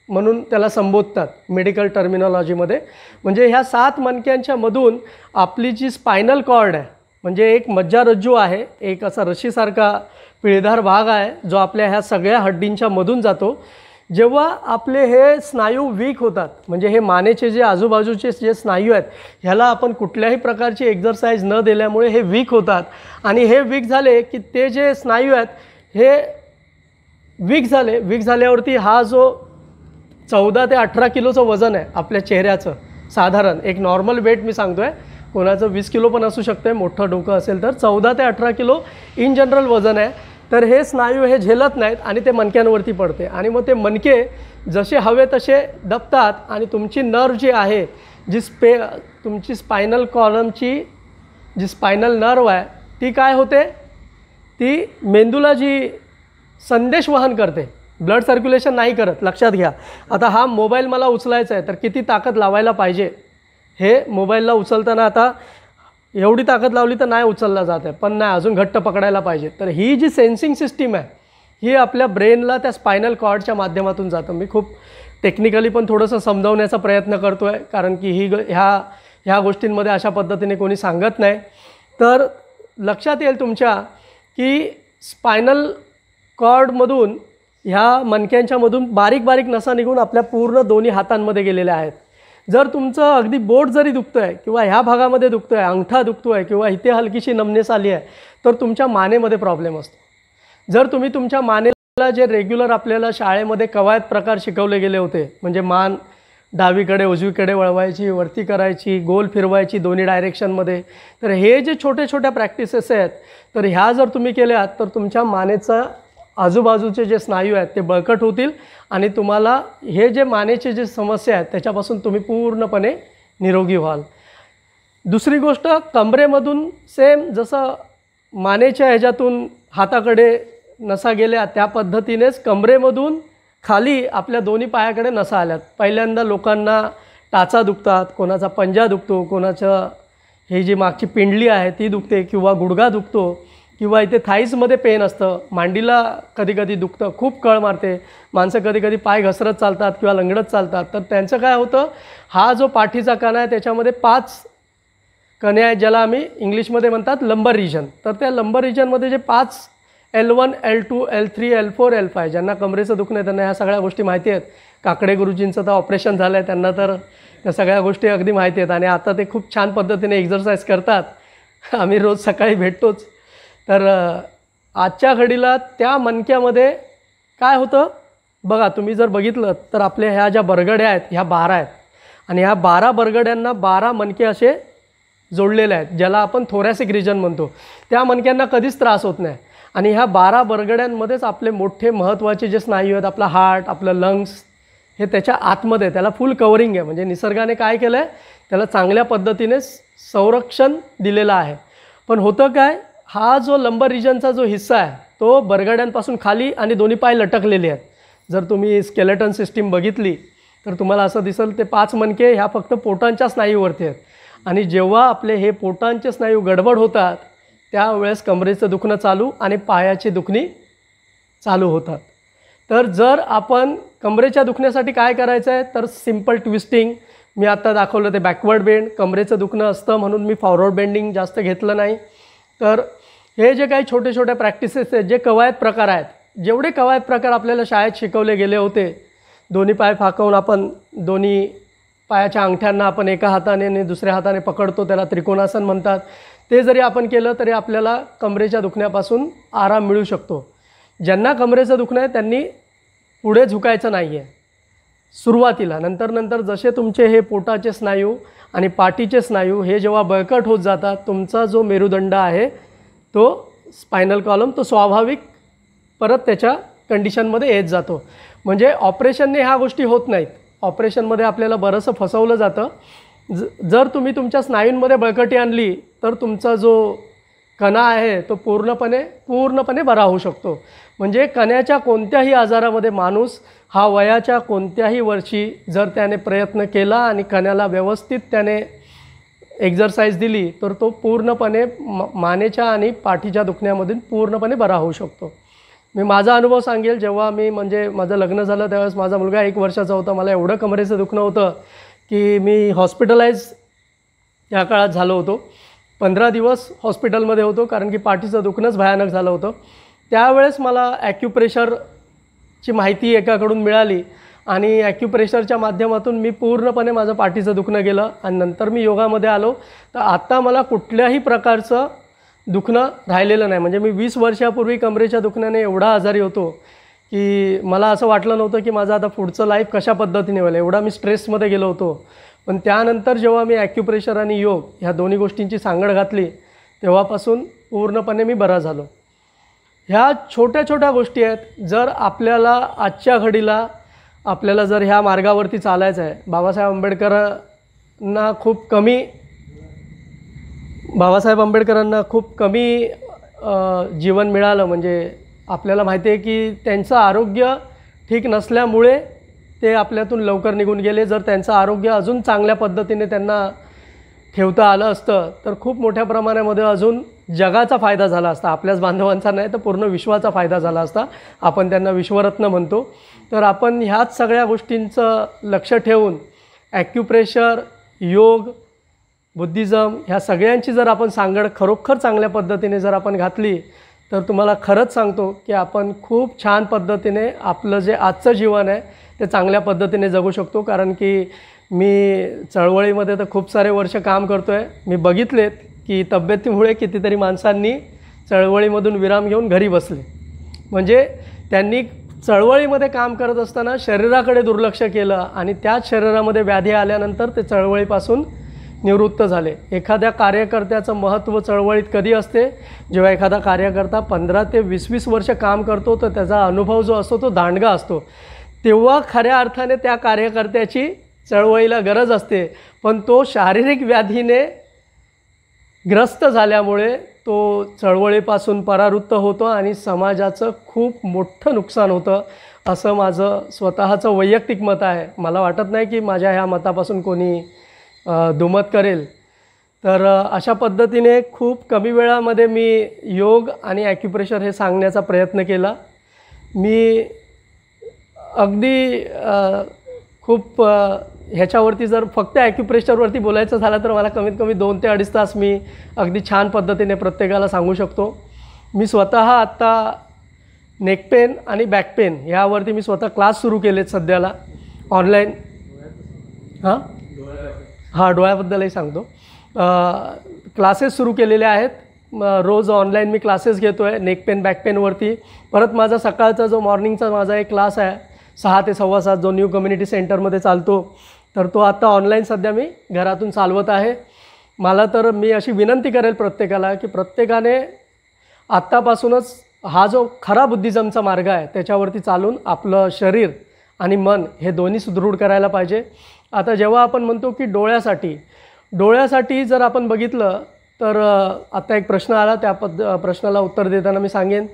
म्हणून त्याला संबोधतात मेडिकल टर्मिनॉलॉजीमध्ये. म्हणजे ह्या 7 मणक्यांच्या मधून आपली जी स्पायनल कॉर्ड आहे म्हणजे एक मज्जारज्जू आहे, एक असा रशीसारखा पिळदार भाग आहे जो आपल्या ह्या सगळ्या हड्डींच्या मधून जातो. जेव्हा आपले हे स्नायू वीक होतात म्हणजे हे मानेचे जे आजूबाजूचे जे स्नायू आहेत ह्याला आपण कुठल्याही प्रकारची एक्झरसाइज न दिल्यामुळे हे वीक होतात. आणि हे वीक झाले की ते जे स्नायू आहेत हे वीक झाल्यावरती हा जो 14 ते 18 किलोचं वजन आहे आपल्या चेहऱ्याचं साधारण एक नॉर्मल वेट मी सांगतो आहे, कोणाचं 20 किलो पण असू शकते, मोठं डोकं असेल तर 14 ते 18 किलो इन जनरल वजन आहे. तर हे स्नायू हे झेलत नाहीत आणि ते मणक्यांवरती पडते आणि मग ते मणके जसे हवे तसे दबतात आणि तुमची नर्व जी आहे जी तुमची स्पायनल कॉलमची जी स्पायनल नर्व आहे ती काय होते ती मेंदूला जी संदेश वहन करते, ब्लड सर्क्युलेशन नाही करत. लक्षात घ्या. आता हा मोबाईल मला उचलायचा आहे तर किती ताकद लावायला पाहिजे हे मोबाईलला उचलताना आता एवढी ताकद लावली तर नाही उचलला जात आहे पण नाही अजून घट्ट पकडायला पाहिजे. तर ही जी सेन्सिंग सिस्टीम आहे ही आपल्या ब्रेनला त्या स्पायनल कॉर्डच्या माध्यमातून जातं. मी खूप टेक्निकली पण थोडंसं समजावण्याचा प्रयत्न करतो आहे कारण की ह्या गोष्टींमध्ये अशा पद्धतीने कोणी सांगत नाही. तर लक्षात येईल तुमच्या की स्पायनल कॉर्डमधून ह्या मणक्यांच्यामधून बारीक बारीक नसा निघून आपल्या पूर्ण दोन्ही हातांमध्ये गेलेल्या आहेत. जर तुमचं अगदी बोट जरी दुखतं आहे किंवा ह्या भागामध्ये दुखतं आहे, अंगठा दुखतो आहे किंवा इथे हलकीशी नमनेस आली आहे तर तुमच्या मानेमध्ये प्रॉब्लेम असतो. जर तुम्ही तुमच्या मानेला जे रेग्युलर आपल्याला शाळेमध्ये कवायत प्रकार शिकवले गेले होते म्हणजे मान डावीकडे उजवीकडे वळवायची, वरती करायची, गोल फिरवायची दोन्ही डायरेक्शनमध्ये, तर हे जे छोटे छोट्या प्रॅक्टिसेस आहेत तर ह्या जर तुम्ही केल्यात तर तुमच्या मानेचा आजूबाजूचे जे स्नायू आहेत ते बळकट होतील आणि तुम्हाला हे जे मानेचे जे समस्या आहेत त्याच्यापासून तुम्ही पूर्णपणे निरोगी व्हाल. दुसरी गोष्ट कमरेमधून सेम जसं मानेच्या ह्याच्यातून हाताकडे नसा गेल्या त्या पद्धतीनेच कमरेमधून खाली आपल्या दोन्ही पायाकडे नसा आल्यात. पहिल्यांदा लोकांना टाचा दुखतात, कोणाचा पंजा दुखतो, कोणाचं ही जी मागची पिंडली आहे ती दुखते किंवा गुडघा दुखतो किंवा इथे थाईजमध्ये पेन असतं, मांडीला कधी कधी दुखतं, खूप कळ मारते, माणसं कधी कधी पाय घसरत चालतात किंवा लंगडत चालतात. तर त्यांचं काय होतं हा जो पाठीचा कणा आहे त्याच्यामध्ये 5 कणे आहेत ज्याला आम्ही इंग्लिशमध्ये म्हणतात लंबर रिजन. तर त्या लंबर रिजनमध्ये जे 5 L1, L2, L3, L4, L5 ज्यांना कमरेचं दुखणं आहे त्यांना ह्या सगळ्या गोष्टी माहिती आहेत. काकडे गुरुजींचं तर ऑपरेशन झालं आहे त्यांना तर त्या सगळ्या गोष्टी अगदी माहिती आहेत आणि आता ते खूप छान पद्धतीने एक्झरसाइज करतात. आम्ही रोज सकाळी भेटतोच. तर आजच्या घडीला त्या मणक्यामध्ये काय होतं बघा, तुम्ही जर बघितलं तर आपल्या ह्या ज्या बरगड्या आहेत ह्या 12 आहेत आणि ह्या 12 बरगड्यांना 12 मणके असे जोडलेले आहेत ज्याला आपण थोरॅसिक रिजन म्हणतो. त्या मणक्यांना कधीच त्रास होत नाही आणि ह्या 12 बरगड्यांमध्येच आपले मोठे महत्त्वाचे जे स्नायू आहेत, आपला हार्ट, आपलं लंग्स हे त्याच्या आतमध्ये, त्याला फुल कवरिंग आहे. म्हणजे निसर्गाने काय केलं आहे त्याला चांगल्या पद्धतीने संरक्षण दिलेलं आहे. पण होतं काय, हा जो लंबर रिजनचा जो हिस्सा आहे तो बरगड्यांपासून खाली आणि दोन्ही पाय लटकलेले आहेत. जर तुम्ही स्केलेटन सिस्टीम बघितली तर तुम्हाला असं दिसेल ते 5 मणके ह्या फक्त पोटांच्या स्नायूवरती आहेत आणि जेव्हा आपले हे पोटांचे स्नायू गडबड होतात त्यावेळेस कमरेचं दुखणं चालू आणि पायाची दुखणी चालू होतात. तर जर आपण कमरेच्या दुखण्यासाठी काय करायचं आहे तर सिम्पल ट्विस्टिंग, मी आत्ता दाखवलं ते बॅकवर्ड बेंड, कमरेचं दुखणं असतं म्हणून मी फॉरवर्ड बेंडिंग जास्त घेतलं नाही. तर हे जे काही छोटे छोटे प्रॅक्टिसेस आहेत, जे कवायत प्रकार आहेत, जेवढे कवायत प्रकार आपल्याला शाळेत शिकवले गेले होते, दोन्ही पाय फाकवून आपण दोन्ही पायाच्या अंगठ्यांना आपण एका हाताने आणि दुसऱ्या हाताने पकडतो, त्याला त्रिकोणासन म्हणतात, ते जरी आपण केलं तरी आपल्याला कमरेच्या दुखण्यापासून आराम मिळू शकतो. ज्यांना कमरेचं दुखणं आहे त्यांनी पुढे झुकायचं नाही आहे सुरुवातीला. नंतर जसे तुमचे हे पोटाचे स्नायू आणि पाठीचे स्नायू हे जेव्हा बळकट होत जातात, तुमचा जो मेरुदंड आहे तो स्पायनल कॉलम तो स्वाभाविक परत त्याच्या कंडिशनमध्ये येत जातो. म्हणजे ऑपरेशनने ह्या गोष्टी होत नाहीत. ऑपरेशनमध्ये आपल्याला बरंचसं फसवलं जातं. जर तुम्ही तुमच्या स्नायूंमध्ये बळकटी आणली तर तुमचा जो कणा आहे तो पूर्णपणे बरा होऊ शकतो. म्हणजे कण्याच्या कोणत्याही आजारामध्ये माणूस हा वयाच्या कोणत्याही वर्षी जर त्याने प्रयत्न केला आणि कण्याला व्यवस्थित त्याने एक्झरसाइज दिली तर तो पूर्णपणे मानेच्या आणि पाठीच्या दुखण्यामधून पूर्णपणे बरा होऊ शकतो. मी माझा अनुभव सांगेल. जेव्हा मी म्हणजे माझं लग्न झालं त्यावेळेस माझा मुलगा 1 वर्षाचा होता. मला एवढं कमरेचं दुखणं होतं की मी हॉस्पिटलाइज या काळात झालो होतो. 15 दिवस हॉस्पिटलमध्ये होतो कारण की पाठीचं दुखणंच भयानक झालं होतं. त्यावेळेस मला ॲक्युप्रेशरची माहिती एकाकडून मिळाली आणि ॲक्युप्रेशरच्या माध्यमातून मी पूर्णपणे माझं पाठीचं दुखणं गेलं आणि नंतर मी योगामध्ये आलो. तर आत्ता मला कुठल्याही प्रकारचं दुखणं राहिलेलं नाही. म्हणजे मी 20 वर्षापूर्वी कमरेच्या दुखण्याने एवढा आजारी होतो की मला असं वाटलं नव्हतं की माझं आता पुढचं लाईफ कशा पद्धतीने होईल, एवढा मी स्ट्रेसमध्ये गेलो होतो. पण त्यानंतर जेव्हा मी ॲक्युप्रेशर आणि योग ह्या दोन्ही गोष्टींची सांगड घातली तेव्हापासून पूर्णपणे मी बरा झालो. ह्या छोट्या छोट्या गोष्टी आहेत. जर आपल्याला आजच्या घडीला आपल्याला जर ह्या मार्गावरती चालायचं आहे, बाबासाहेब आंबेडकरांना खूप कमी जीवन मिळालं. म्हणजे आपल्याला माहिती आहे की त्यांचं आरोग्य ठीक नसल्यामुळे ते आपल्यातून लवकर निघून गेले. जर त्यांचं आरोग्य अजून चांगल्या पद्धतीने त्यांना ठेवता आलं असतं तर खूप मोठ्या प्रमाणामध्ये अजून जगाचा फायदा झाला असता. आपल्याच बांधवांचा नाही तर पूर्ण विश्वाचा फायदा झाला असता. आपण त्यांना विश्वरत्न म्हणतो. तर आपण ह्याच सगळ्या गोष्टींचं लक्ष ठेवून ॲक्युप्रेशर, योग, बुद्धिझम ह्या सगळ्यांची जर आपण सांगड खरोखर चांगल्या पद्धतीने जर आपण घातली तर तुम्हाला खरंच सांगतो की आपण खूप छान पद्धतीने आपलं जे आजचं जीवन आहे ते चांगल्या पद्धतीने जगू शकतो. कारण की मी चळवळीमध्ये तर खूप सारे वर्ष काम करतो आहे. मी बघितलेत की तब्येतीमुळे कितीतरी माणसांनी चळवळीमधून विराम घेऊन घरी बसले. म्हणजे त्यांनी चळवळीमध्ये काम करत असताना शरीराकडे दुर्लक्ष केलं आणि त्याच शरीरामध्ये व्याधी आल्यानंतर ते चळवळीपासून निवृत्त झाले. एखाद्या कार्यकर्त्याचं महत्त्व चळवळीत कधी असते, जेव्हा एखादा कार्यकर्ता 15 ते 20 वर्ष काम करतो तर त्याचा अनुभव जो असतो तो दांडगा असतो. तेव्हा खऱ्या अर्थाने त्या कार्यकर्त्याची चळवळीला गरज असते. पण तो शारीरिक व्याधीने ग्रस्त झाल्यामुळे तो चळवळीपासून परावृत्त होतो आणि समाजाचं खूप मोठं नुकसान होतं, असं माझं स्वतःचं वैयक्तिक मत आहे. मला वाटत नाही की माझ्या ह्या मतापासून कोणी दुमत करेल. तर अशा पद्धतीने खूप कमी वेळामध्ये मी योग आणि ॲक्युप्रेशर हे सांगण्याचा प्रयत्न केला. मी अगदी खूप ह्याच्यावरती जर फक्त ॲक्युप्रेशरवरती बोलायचं झालं तर मला कमीत कमी 2 ते 2.5 तास मी अगदी छान पद्धतीने प्रत्येकाला सांगू शकतो. मी स्वतः आत्ता नेक पेन आणि बॅक पेन ह्यावरती मी स्वतः क्लास सुरू केलेत सध्याला ऑनलाईन. डोळ्याबद्दलही सांगतो. क्लासेस सुरू केलेले आहेत. रोज ऑनलाईन मी क्लासेस घेतो आहे नेक पेन बॅक पेनवरती. परत माझा सकाळचा जो मॉर्निंगचा माझा एक क्लास आहे 6 ते 7:15 जो न्यू कम्युनिटी सेंटरमध्ये चालतो तर तो आत्ता ऑनलाईन सध्या मी घरातून चालवत आहे. मी अशी विनंती करेल प्रत्येकाला की प्रत्येकाने आत्तापासूनच हा जो खरा बुद्धिझमचा मार्ग आहे त्याच्यावरती चालून आपलं शरीर आणि मन हे दोन्ही सुदृढ करायला पाहिजे. आता जेव्हा आपण म्हणतो की डोळ्यासाठी जर आपण बघितलं तर आता एक प्रश्न आला, त्या प्रश्नाला उत्तर देताना मी सांगेन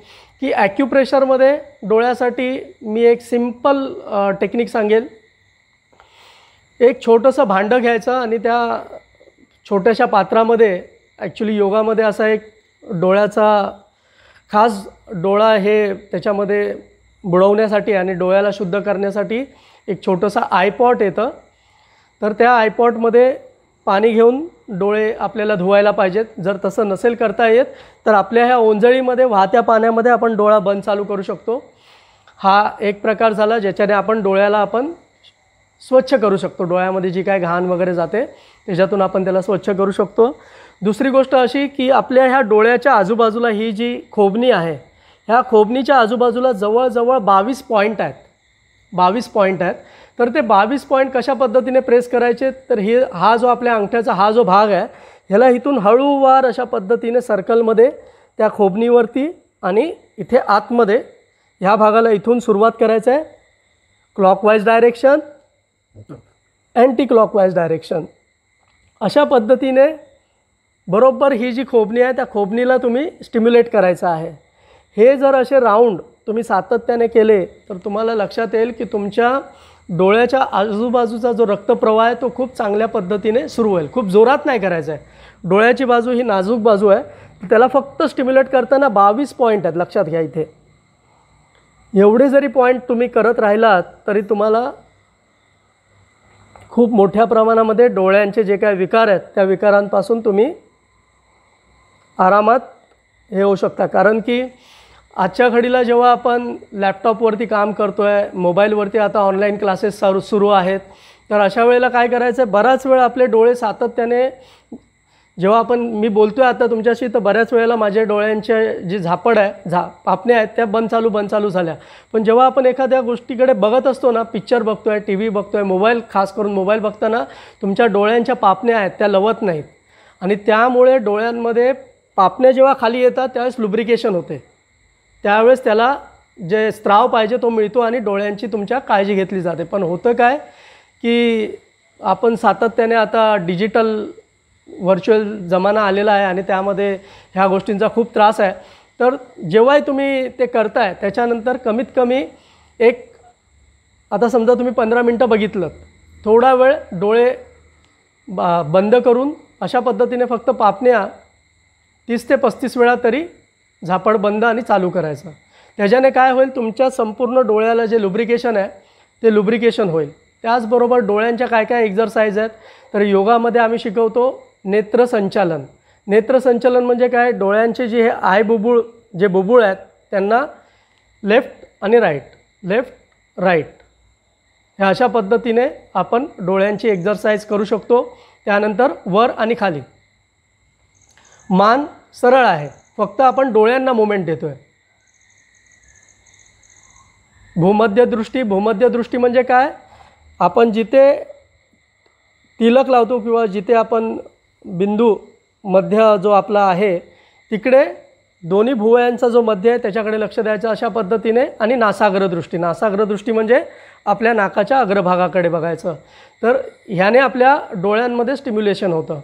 की ॲक्युप्रेशरमध्ये डोळ्यासाठी मी एक सिम्पल टेक्निक सांगेल एक छोटंसं भांडं घ्यायचं आणि त्या छोट्याशा पात्रामध्ये ॲक्च्युली योगामध्ये असा एक डोळ्याचा खास डोळा हे त्याच्यामध्ये बुडवण्यासाठी आणि डोळ्याला शुद्ध करण्यासाठी एक छोटंसं आयपॉट येतं. तर त्या आयपॉटमध्ये पाणी घेऊन डोळे आपल्याला धुवायला पाहिजेत. जर तसं नसेल करता येत तर आपल्या ह्या ओंजळीमध्ये वाहत्या पाण्यामध्ये आपण डोळा बंद चालू करू शकतो. हा एक प्रकार झाला ज्याच्याने आपण डोळ्याला आपण स्वच्छ करू शकतो. डोळ्यामध्ये जी काय घाण वगैरे जाते त्याच्यातून आपण त्याला स्वच्छ करू शकतो. दुसरी गोष्ट अशी की आपल्या ह्या डोळ्याच्या आजूबाजूला ही जी खोबणी आहे, ह्या खोबणीच्या आजूबाजूला जवळजवळ 22 पॉईंट आहेत. 22 पॉईंट आहेत. तर ते 22 पॉईंट कशा पद्धतीने प्रेस करायचे, तर हा जो आपल्या अंगठ्याचा हा जो भाग आहे ह्याला इथून हळूवार अशा पद्धतीने सर्कलमध्ये त्या खोबणीवरती आणि इथे आतमध्ये ह्या भागाला इथून सुरुवात करायचं आहे. Clockwise direction, anti clockwise direction, अशा पद्धतीने बरोबर ही जी खोबणी आहे त्या खोबणीला तुम्ही स्टिम्युलेट करायचं आहे. हे जर असे राऊंड तुम्ही सातत्याने केले तर तुम्हाला लक्षात येईल की तुमच्या डोळ्याच्या आजूबाजूचा जो रक्तप्रवाह आहे तो खूप चांगल्या पद्धतीने सुरू होईल. खूप जोरात नाही करायचं आहे. डोळ्याची बाजू ही नाजूक बाजू आहे, त्याला फक्त स्टिम्युलेट करताना 22 पॉईंट आहेत, लक्षात घ्या. इथे एवढे जरी पॉईंट तुम्ही करत राहिलात तरी तुम्हाला खूप मोठ्या प्रमाणामध्ये डोळ्यांचे जे काही विकार आहेत त्या विकारांपासून तुम्ही आरामात हे होऊ शकता. कारण की आजच्या घडीला जेव्हा आपण लॅपटॉपवरती काम करतो आहे, मोबाईलवरती आता ऑनलाईन क्लासेस सुरू आहेत, तर अशा वेळेला काय करायचं आहे, बराच वेळ आपले डोळे सातत्याने जेव्हा मी बोलतो आहे आता तुमच्याशी, तर बऱ्याच वेळेला माझ्या डोळ्यांच्या जी झापड आहे पापण्या आहेत त्या बंद चालू झाल्या. पण जेव्हा आपण एखाद्या गोष्टीकडे बघत असतो ना, पिक्चर बघतो आहे, TV बघतो आहे, मोबाईल, खास करून मोबाईल बघताना तुमच्या डोळ्यांच्या पापण्या आहेत त्या लवत नाहीत आणि त्यामुळे डोळ्यांमध्ये पापण्या जेव्हा खाली येतात त्यावेळेस लुब्रिकेशन होते. त्यावेळेस त्याला जे स्त्राव पाहिजे तो मिळतो आणि डोळ्यांची तुमच्या काळजी घेतली जाते. पण होतं काय की आपण सातत्याने आता डिजिटल व्हर्च्युअल जमाना आलेला आहे आणि त्यामध्ये ह्या गोष्टींचा खूप त्रास आहे. तर जेव्हाही तुम्ही ते करताय त्याच्यानंतर कमीत कमी आता समजा तुम्ही 15 मिनटं बघितलं, थोडा वेळ डोळे बंद करून अशा पद्धतीने फक्त पापण्या 30 ते 35 वेळा तरी झापड बंद आणि चालू करायचं. त्याच्याने काय होईल, तुमच्या संपूर्ण डोळ्याला जे लुब्रिकेशन आहे ते लुब्रिकेशन होईल. त्याचबरोबर डोळ्यांच्या काय काय एक्झरसाइज आहेत, तर योगामध्ये आम्ही शिकवतो नेत्रसंचालन. नेत्रसंचालन म्हणजे काय, डोळ्यांचे जे हे बुबुळ आहेत त्यांना लेफ्ट आणि लेफ्ट राईट ह्या अशा पद्धतीने आपण डोळ्यांची एक्झरसाइज करू शकतो. त्यानंतर वर आणि खाली. मान सरळ आहे, फक्त आपण डोळ्यांना मुवमेंट देतो आहे. भूमध्य दृष्टी म्हणजे काय, आपण जिथे तिलक लावतो किंवा जिथे आपण बिंदू मध्य जो आपला आहे तिकडे दोन्ही भुवयांचा जो मध्य आहे त्याच्याकडे लक्ष द्यायचं अशा पद्धतीने. आणि नासाग्रदृष्टी म्हणजे आपल्या नाकाच्या अग्रभागाकडे बघायचं. तर ह्याने आपल्या डोळ्यांमध्ये स्टिम्युलेशन होतं.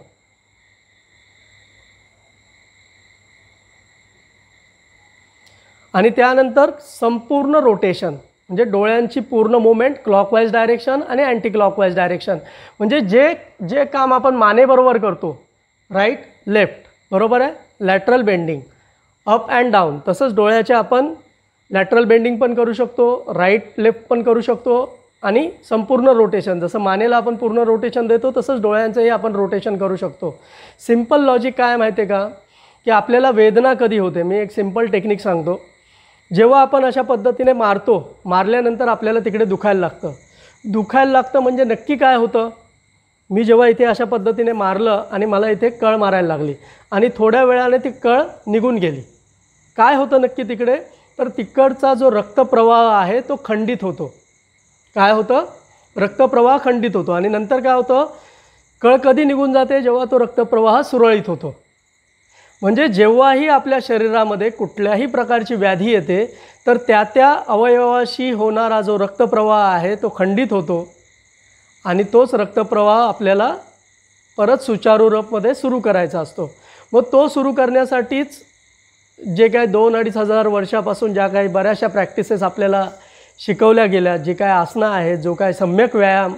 आणि त्यानंतर संपूर्ण रोटेशन म्हणजे डोळ्यांची पूर्ण मूवमेंट, क्लॉकवाईज डायरेक्शन आणि अँटी क्लॉकवाईज डायरेक्शन. म्हणजे जे काम आपण मानेबरोबर करतो, राईट लेफ्ट बरोबर आहे, lateral bending up and down, तसंच डोळ्याचे आपण लॅटरल बेंडिंग पण करू शकतो, राईट लेफ्ट पण करू शकतो आणि संपूर्ण रोटेशन. जसं मानेला आपण पूर्ण रोटेशन देतो तसंच डोळ्यांचंही आपण रोटेशन करू शकतो. सिम्पल लॉजिक काय माहिती आहे का, की आपल्याला वेदना कधी होते, मी एक सिम्पल टेक्निक सांगतो. जेव्हा आपण अशा पद्धतीने मारल्यानंतर आपल्याला तिकडे दुखायला लागतं म्हणजे नक्की काय होतं, मी जेव्हा इथे अशा पद्धतीने मारलं आणि मला इथे कळ मारायला लागली आणि थोड्या वेळाने ती कळ निघून गेली. काय होतं नक्की तिकडे, तर तिकडचा जो रक्तप्रवाह आहे तो खंडित होतो. काय होतं, रक्तप्रवाह खंडित होतो. आणि नंतर काय होतं, कळ कधी निघून जाते, जेव्हा तो रक्तप्रवाह सुरळीत होतो. म्हणजे जेव्हाही आपल्या शरीरामध्ये कुठल्याही प्रकारची व्याधी येते तर त्या अवयवाशी होणारा जो रक्तप्रवाह आहे तो खंडित होतो आणि तोच रक्तप्रवाह आपल्याला परत सुचारू रूपामध्ये सुरू करायचा असतो. मग तो सुरू करण्यासाठीच जे काय 2-2.5 हजार वर्षापासून ज्या काही बऱ्याचशा प्रॅक्टिसेस आपल्याला शिकवल्या गेल्या, जे काय आसनं आहेत, जो काय सम्यक व्यायाम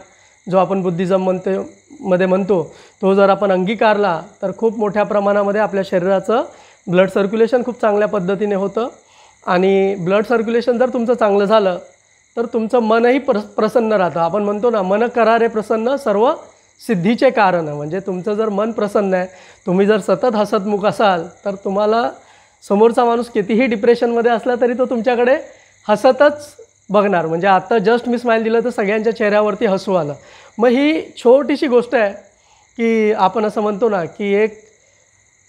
जो आपण बुद्धिझम मध्ये म्हणतो तो जर आपण अंगीकारला तर खूप मोठ्या प्रमाणामध्ये आपल्या शरीराचं ब्लड सर्क्युलेशन खूप चांगल्या पद्धतीने होतं आणि ब्लड सर्क्युलेशन जर तुमचं चांगलं झालं तर तुमचं मनही प्रसन्न राहतं. आपण म्हणतो ना, मन करारे प्रसन्न सर्व सिद्धीचे कारण. म्हणजे तुमचं जर मन प्रसन्न आहे, तुम्ही जर सतत हसतमुख असाल तर तुम्हाला समोरचा माणूस कितीही डिप्रेशनमध्ये असला तरी तो तुमच्याकडे हसतच बघणार. म्हणजे आत्ता जस्ट मी स्माईल दिलं तर सगळ्यांच्या चेहऱ्यावरती हसू आलं. मग ही छोटीशी गोष्ट आहे की आपण असं म्हणतो ना की एक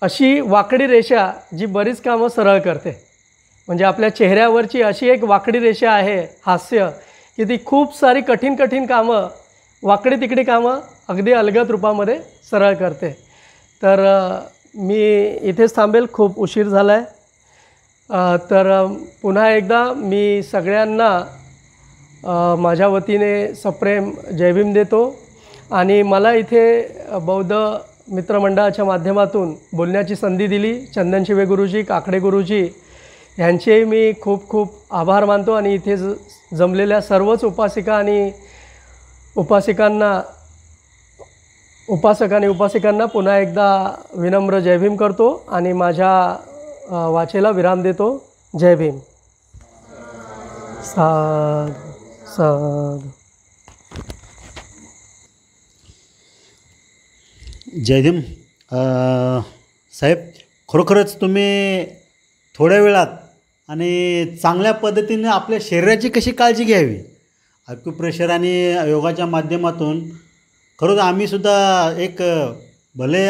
अशी वाकडी रेषा जी बरीच कामं सरळ करते. म्हणजे आपल्या चेहऱ्यावरची अशी एक वाकडी रेषा आहे हास्य, की ती खूप सारी कठीण कठीण कामं, वाकडी तिकडी कामं अगदी अलगद रूपामध्ये सरळ करते. तर मी इथेच थांबेल, खूप उशीर झाला आहे. तर पुन्हा एकदा मी सगळ्यांना माझ्या वतीने सप्रेम जयभीम देतो आणि मला इथे बौद्ध मित्रमंडळाच्या माध्यमातून बोलण्याची संधी दिली चंदन शिवे गुरुजी, काकडे गुरुजी यांचे मी खूप खूप आभार मानतो आणि इथे जमलेल्या सर्वच उपासिका आणि उपासकांना पुन्हा एकदा विनम्र जयभीम करतो आणि माझ्या वाचेला विराम देतो. जय भीम. साधु साधु.
जय भीम. साहेब, खरोखरच तुम्ही थोड्या वेळात आणि चांगल्या पद्धतीने आपल्या शरीराची कशी काळजी घ्यावी ॲक्युप्रेशर आणि योगाच्या माध्यमातून खरंच आम्हीसुद्धा एक भले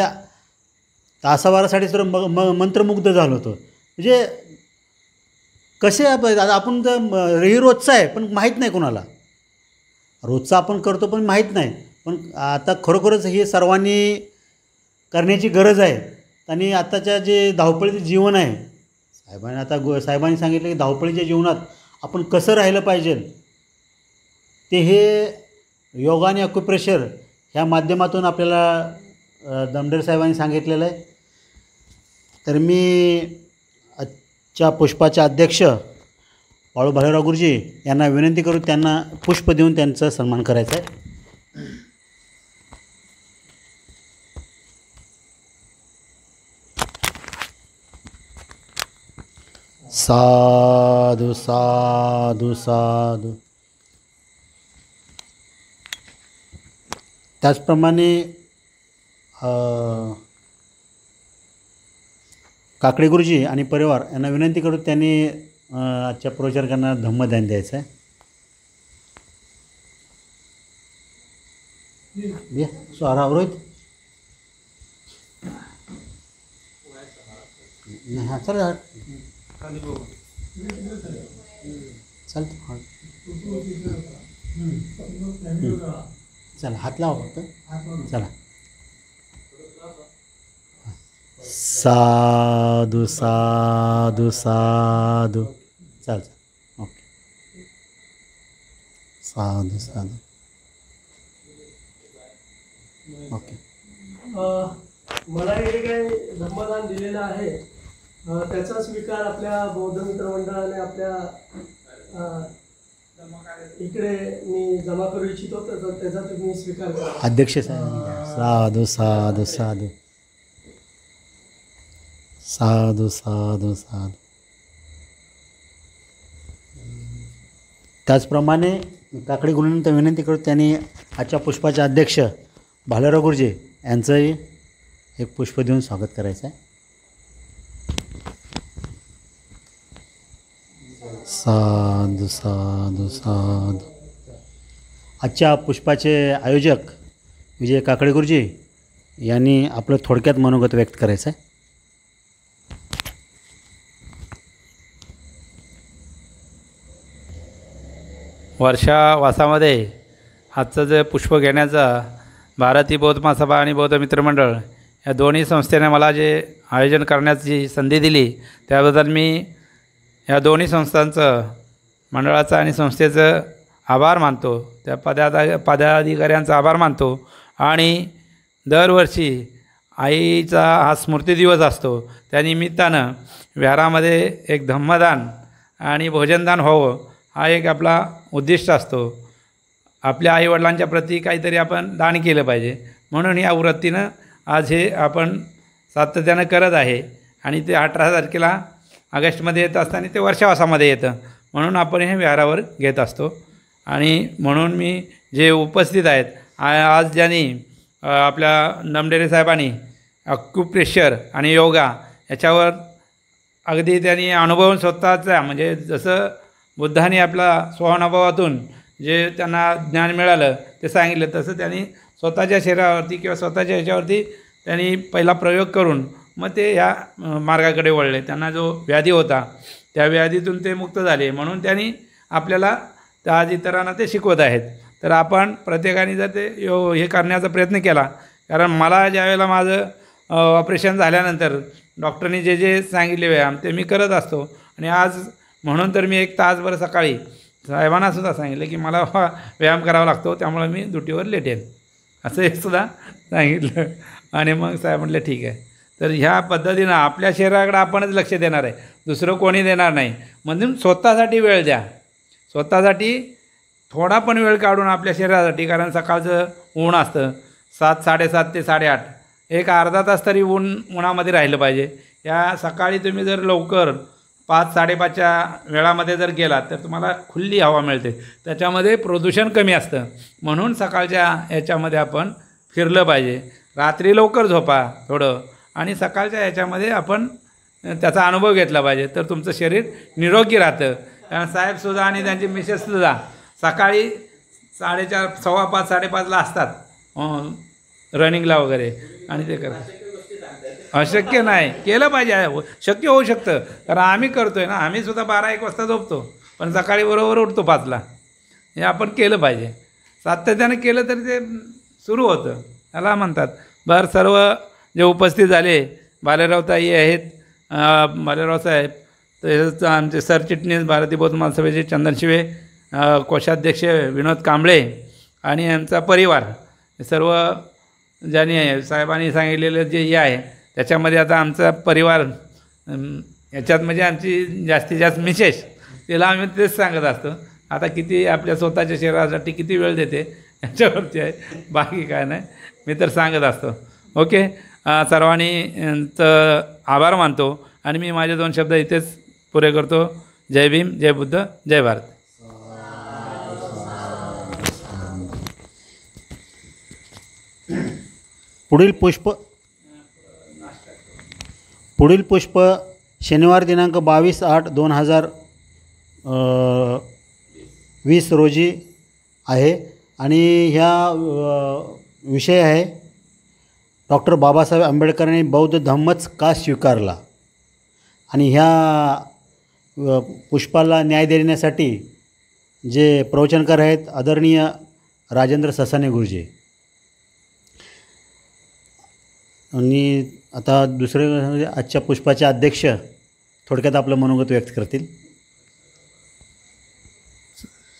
तासाभरासाठी तर मंत्रमुग्ध झालो होतो. म्हणजे कसे आता आपण तर हे रोजचं आहे पण माहीत नाही कोणाला, रोजचं आपण करतो पण माहीत नाही. पण आता खरोखरच हे सर्वांनी करण्याची गरज आहे. आणि आताच्या जे धावपळीचं जीवन आहे, साहेबांनी सांगितलं की धावपळीच्या जीवनात आपण कसं राहिलं पाहिजे ते हे योगा आणि ॲक्युप्रेशर ह्या माध्यमातून आपल्याला दमडेर साहेबांनी सांगितलेलं आहे. तर मी आजच्या पुष्पाचे अध्यक्ष बाळू भालेराव गुरुजी यांना विनंती करू, त्यांना पुष्प देऊन त्यांचा सन्मान करायचा आहे. साधु साधु साधु. त्याचप्रमाणे काकडे गुरुजी आणि परिवार यांना विनंती करू, त्यांनी आजच्या प्रवचकांना धम्मदान द्यायचं आहे. रोहित हां चला चालतं चला हात लावा फक्त. चला. साधु साधु साधु. चल ओके. साधु साधु. ओके.
मला हे काही धम्मदान दिलेलं आहे त्याचा स्वीकार आपल्या बौद्ध मित्रमंडळाने आपल्या इकडे मी जमा करू इच्छितो, त्याचा तुम्ही स्वीकार करा.
अध्यक्ष साहेब. साधु साधु साधु साधु साधु साधु. त्याचप्रमाणे काकडे गुरुंना विनंती करू, त्यांनी आजच्या पुष्पाचे अध्यक्ष भालेराव गुरुजी यांचंही एक पुष्प देऊन स्वागत करायचं आहे. साधु साधु साधु. आजच्या पुष्पाचे आयोजक विजय काकडे गुरुजी यांनी आपलं थोडक्यात मनोगत व्यक्त करायचं आहे.
वर्षावासामध्ये आजचं जे पुष्प घेण्याचा भारतीय बौद्ध महासभा आणि बौद्ध मित्रमंडळ या दोन्ही संस्थेने मला जे आयोजन करण्याची संधी दिली त्याबद्दल मी या दोन्ही संस्थांचं, मंडळाचं आणि संस्थेचं आभार मानतो. त्या पदाधिकाऱ्यांचा आभार मानतो. आणि दरवर्षी आईचा हा स्मृतिदिवस असतो, त्यानिमित्तानं विहारामध्ये एक धम्मदान आणि भोजनदान व्हावं हा एक आपला उद्दिष्ट असतो. आपल्या आईवडिलांच्या प्रती काहीतरी आपण दान केलं पाहिजे, म्हणून या वृत्तीनं आज हे आपण सातत्यानं करत आहे. आणि ते 18 तारखेला ऑगस्टमध्ये येत असताना ते वर्षावासामध्ये येतं, म्हणून आपण हे विहारावर घेत असतो. आणि म्हणून मी जे उपस्थित आहेत आज ज्यांनी आपल्या नमडेरे साहेबांनी अक्युप्रेशर आणि योगा याच्यावर अगदी त्यांनी अनुभव स्वतःचा, म्हणजे जसं बुद्धाने आपला स्वानुभवातून जे त्यांना ज्ञान मिळालं ते सांगितलं, तसं त्यांनी स्वतःच्या शरीरावरती किंवा स्वतःच्या ह्याच्यावरती त्यांनी पहिला प्रयोग करून मग ते ह्या मार्गाकडे वळले. त्यांना जो व्याधी होता त्या व्याधीतून ते मुक्त झाले, म्हणून त्यांनी आपल्याला त्या आज इतरांना ते शिकवत आहेत. तर आपण प्रत्येकाने जर ते हे करण्याचा प्रयत्न केला, कारण मला ज्यावेळेला माझं ऑपरेशन झाल्यानंतर डॉक्टरनी जे जे सांगितले व्यायाम ते मी करत असतो. आणि आज म्हणून तर मी 1 तासभर सकाळी साहेबांनासुद्धा सांगितलं की मला व्यायाम करावा लागतो, त्यामुळे मी ड्युटीवर लेटेन असं हे सुद्धा सांगितलं. आणि मग साहेब म्हटलं ठीक आहे. तर ह्या पद्धतीनं आपल्या शरीराकडे आपणच लक्ष देणार आहे, दुसरं कोणी देणार नाही. म्हणून स्वतःसाठी वेळ द्या, स्वतःसाठी थोडा पण वेळ काढून आपल्या शरीरासाठी. कारण सकाळचं ऊन असतं 7, 7:30 ते 8:30, एक अर्धा तास तरी उन्हामध्ये राहिलं पाहिजे. या सकाळी तुम्ही जर लवकर 5, 5:30च्या वेळामध्ये जर गेलात तर तुम्हाला खुल्ली हवा मिळते, त्याच्यामध्ये प्रदूषण कमी असतं. म्हणून सकाळच्या याच्यामध्ये आपण फिरलं पाहिजे. रात्री लवकर झोपा थोडं, आणि सकाळच्या याच्यामध्ये आपण त्याचा अनुभव घेतला पाहिजे, तर तुमचं शरीर निरोगी राहतं. कारण साहेबसुद्धा आणि त्यांची मिसेससुद्धा सकाळी 4:30, 5:15, 5:30ला असतात रनिंगला वगैरे, आणि ते करतात. अशक्य नाही, केलं पाहिजे, शक्य होऊ शकतं. कारण आम्ही करतो आहे ना, आम्हीसुद्धा 12-1 वाजता झोपतो, पण सकाळी बरोबर उठतो 5ला. हे आपण केलं पाहिजे, सातत्यानं केलं तरी ते सुरू होतं, त्याला म्हणतात. बरं, सर्व जे उपस्थित झाले, बालेरावताई आहेत, बालेराव साहेब, तसेच आमचे सरचिटणीस भारतीय बौद्ध महासभेचे चंदन शिवे, कोषाध्यक्ष विनोद कांबळे आणि यांचा परिवार, सर्व ज्यांनी साहेबांनी सांगितलेलं जे हे आहे त्याच्यामध्ये आता आमचा परिवार याच्यात, म्हणजे आमची जास्तीत जास्त मिसेस, तिला आम्ही तेच सांगत असतो. आता किती आपल्या स्वतःच्या शरीरासाठी किती वेळ देते याच्यावरती आहे, बाकी काय नाही, मी तर सांगत असतो. ओके, सर्वांनी आभार मानतो आणि मी माझे 2 शब्द इथेच पुरे करतो. जय भीम, जय बुद्ध, जय भारत.
पुढील पुष्प शनिवार दिनांक 22/8/2020 रोजी आहे. आणि ह्या विषय आहे डॉक्टर बाबासाहेब आंबेडकरांनी बौद्ध धम्मच का स्वीकारला. आणि ह्या पुष्पाला न्याय देण्यासाठी जे प्रवचनकार आहेत आदरणीय राजेंद्र ससाने गुरुजी. आणि आता दुसरे म्हणजे आजच्या पुष्पाचे अध्यक्ष थोडक्यात आपलं मनोगत व्यक्त करतील.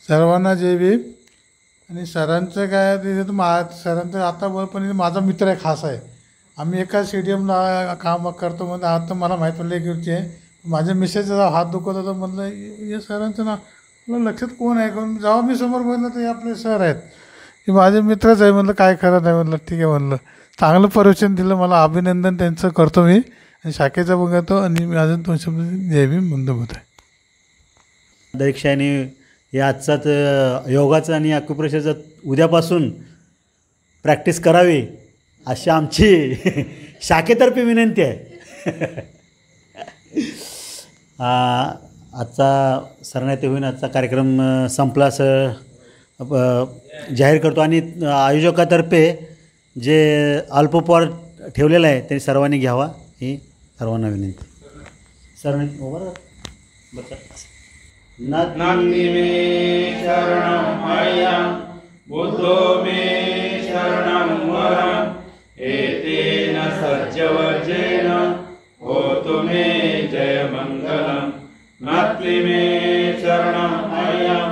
सर्वांना जय भीम. आणि सरांचं काय तिथे सरांचं आता पण माझा मित्र आहे, खास आहे. आम्ही एका स्टेडियमला काम करतो, म्हणजे आता मला माहीत पडलं की आहे माझ्या मिसेसचा हात दुखत होता. म्हटलं हे सरांचं ना मला लक्षात कोण आहे, कोण जेव्हा मी समोर बोललं तर हे आपले सर आहेत, हे माझे मित्रच आहे. म्हटलं काय खरं नाही. म्हटलं ठीक आहे, म्हणलं चांगलं प्रवचन दिलं, मला अभिनंदन त्यांचं करतो मी. आणि शाखेचं बघतो आणि मी अजून 2 शब्द जय भीम बंद होत आहे.
दीक्षाने हे आजचाच योगाचं आणि अक्युप्रेशरचं उद्यापासून प्रॅक्टिस करावी अशी आमची शाखेतर्फे विनंती आहे. आजचा सरण्यात होईन आजचा कार्यक्रम संपला असं जाहीर करतो. आणि आयोजकातर्फे जे अल्पोपहार ठेवलेला आहे ते सर्वांनी घ्यावा ही सर्वांना विनंती.
नास्ति मे शरणं मह्यं बुद्धो मे शरणं वरं एतेन सज्जवर्जेन होतु मे जयमङ्गलं. नास्ति मे शरणं मह्यं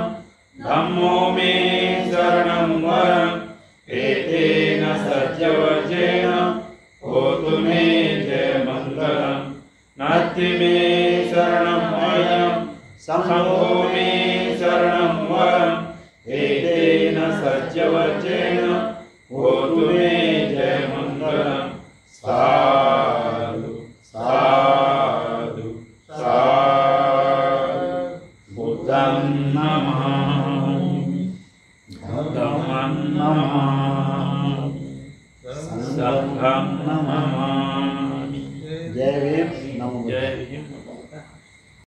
धम्मो मे शरणं वरं एतेन सज्जवर्जेन होतु मे जयमङ्गलं. नास्ति मे शरणं मह्यं संघो मे शरणं वरं एतेन सत्यवचेन होतु मे जयमङ्गलम् साधु साधु साधु बुद्धं नमामि धम्मं नमामि संघं नमामि
जय भीम नमो बुद्धाय।
जय भीम।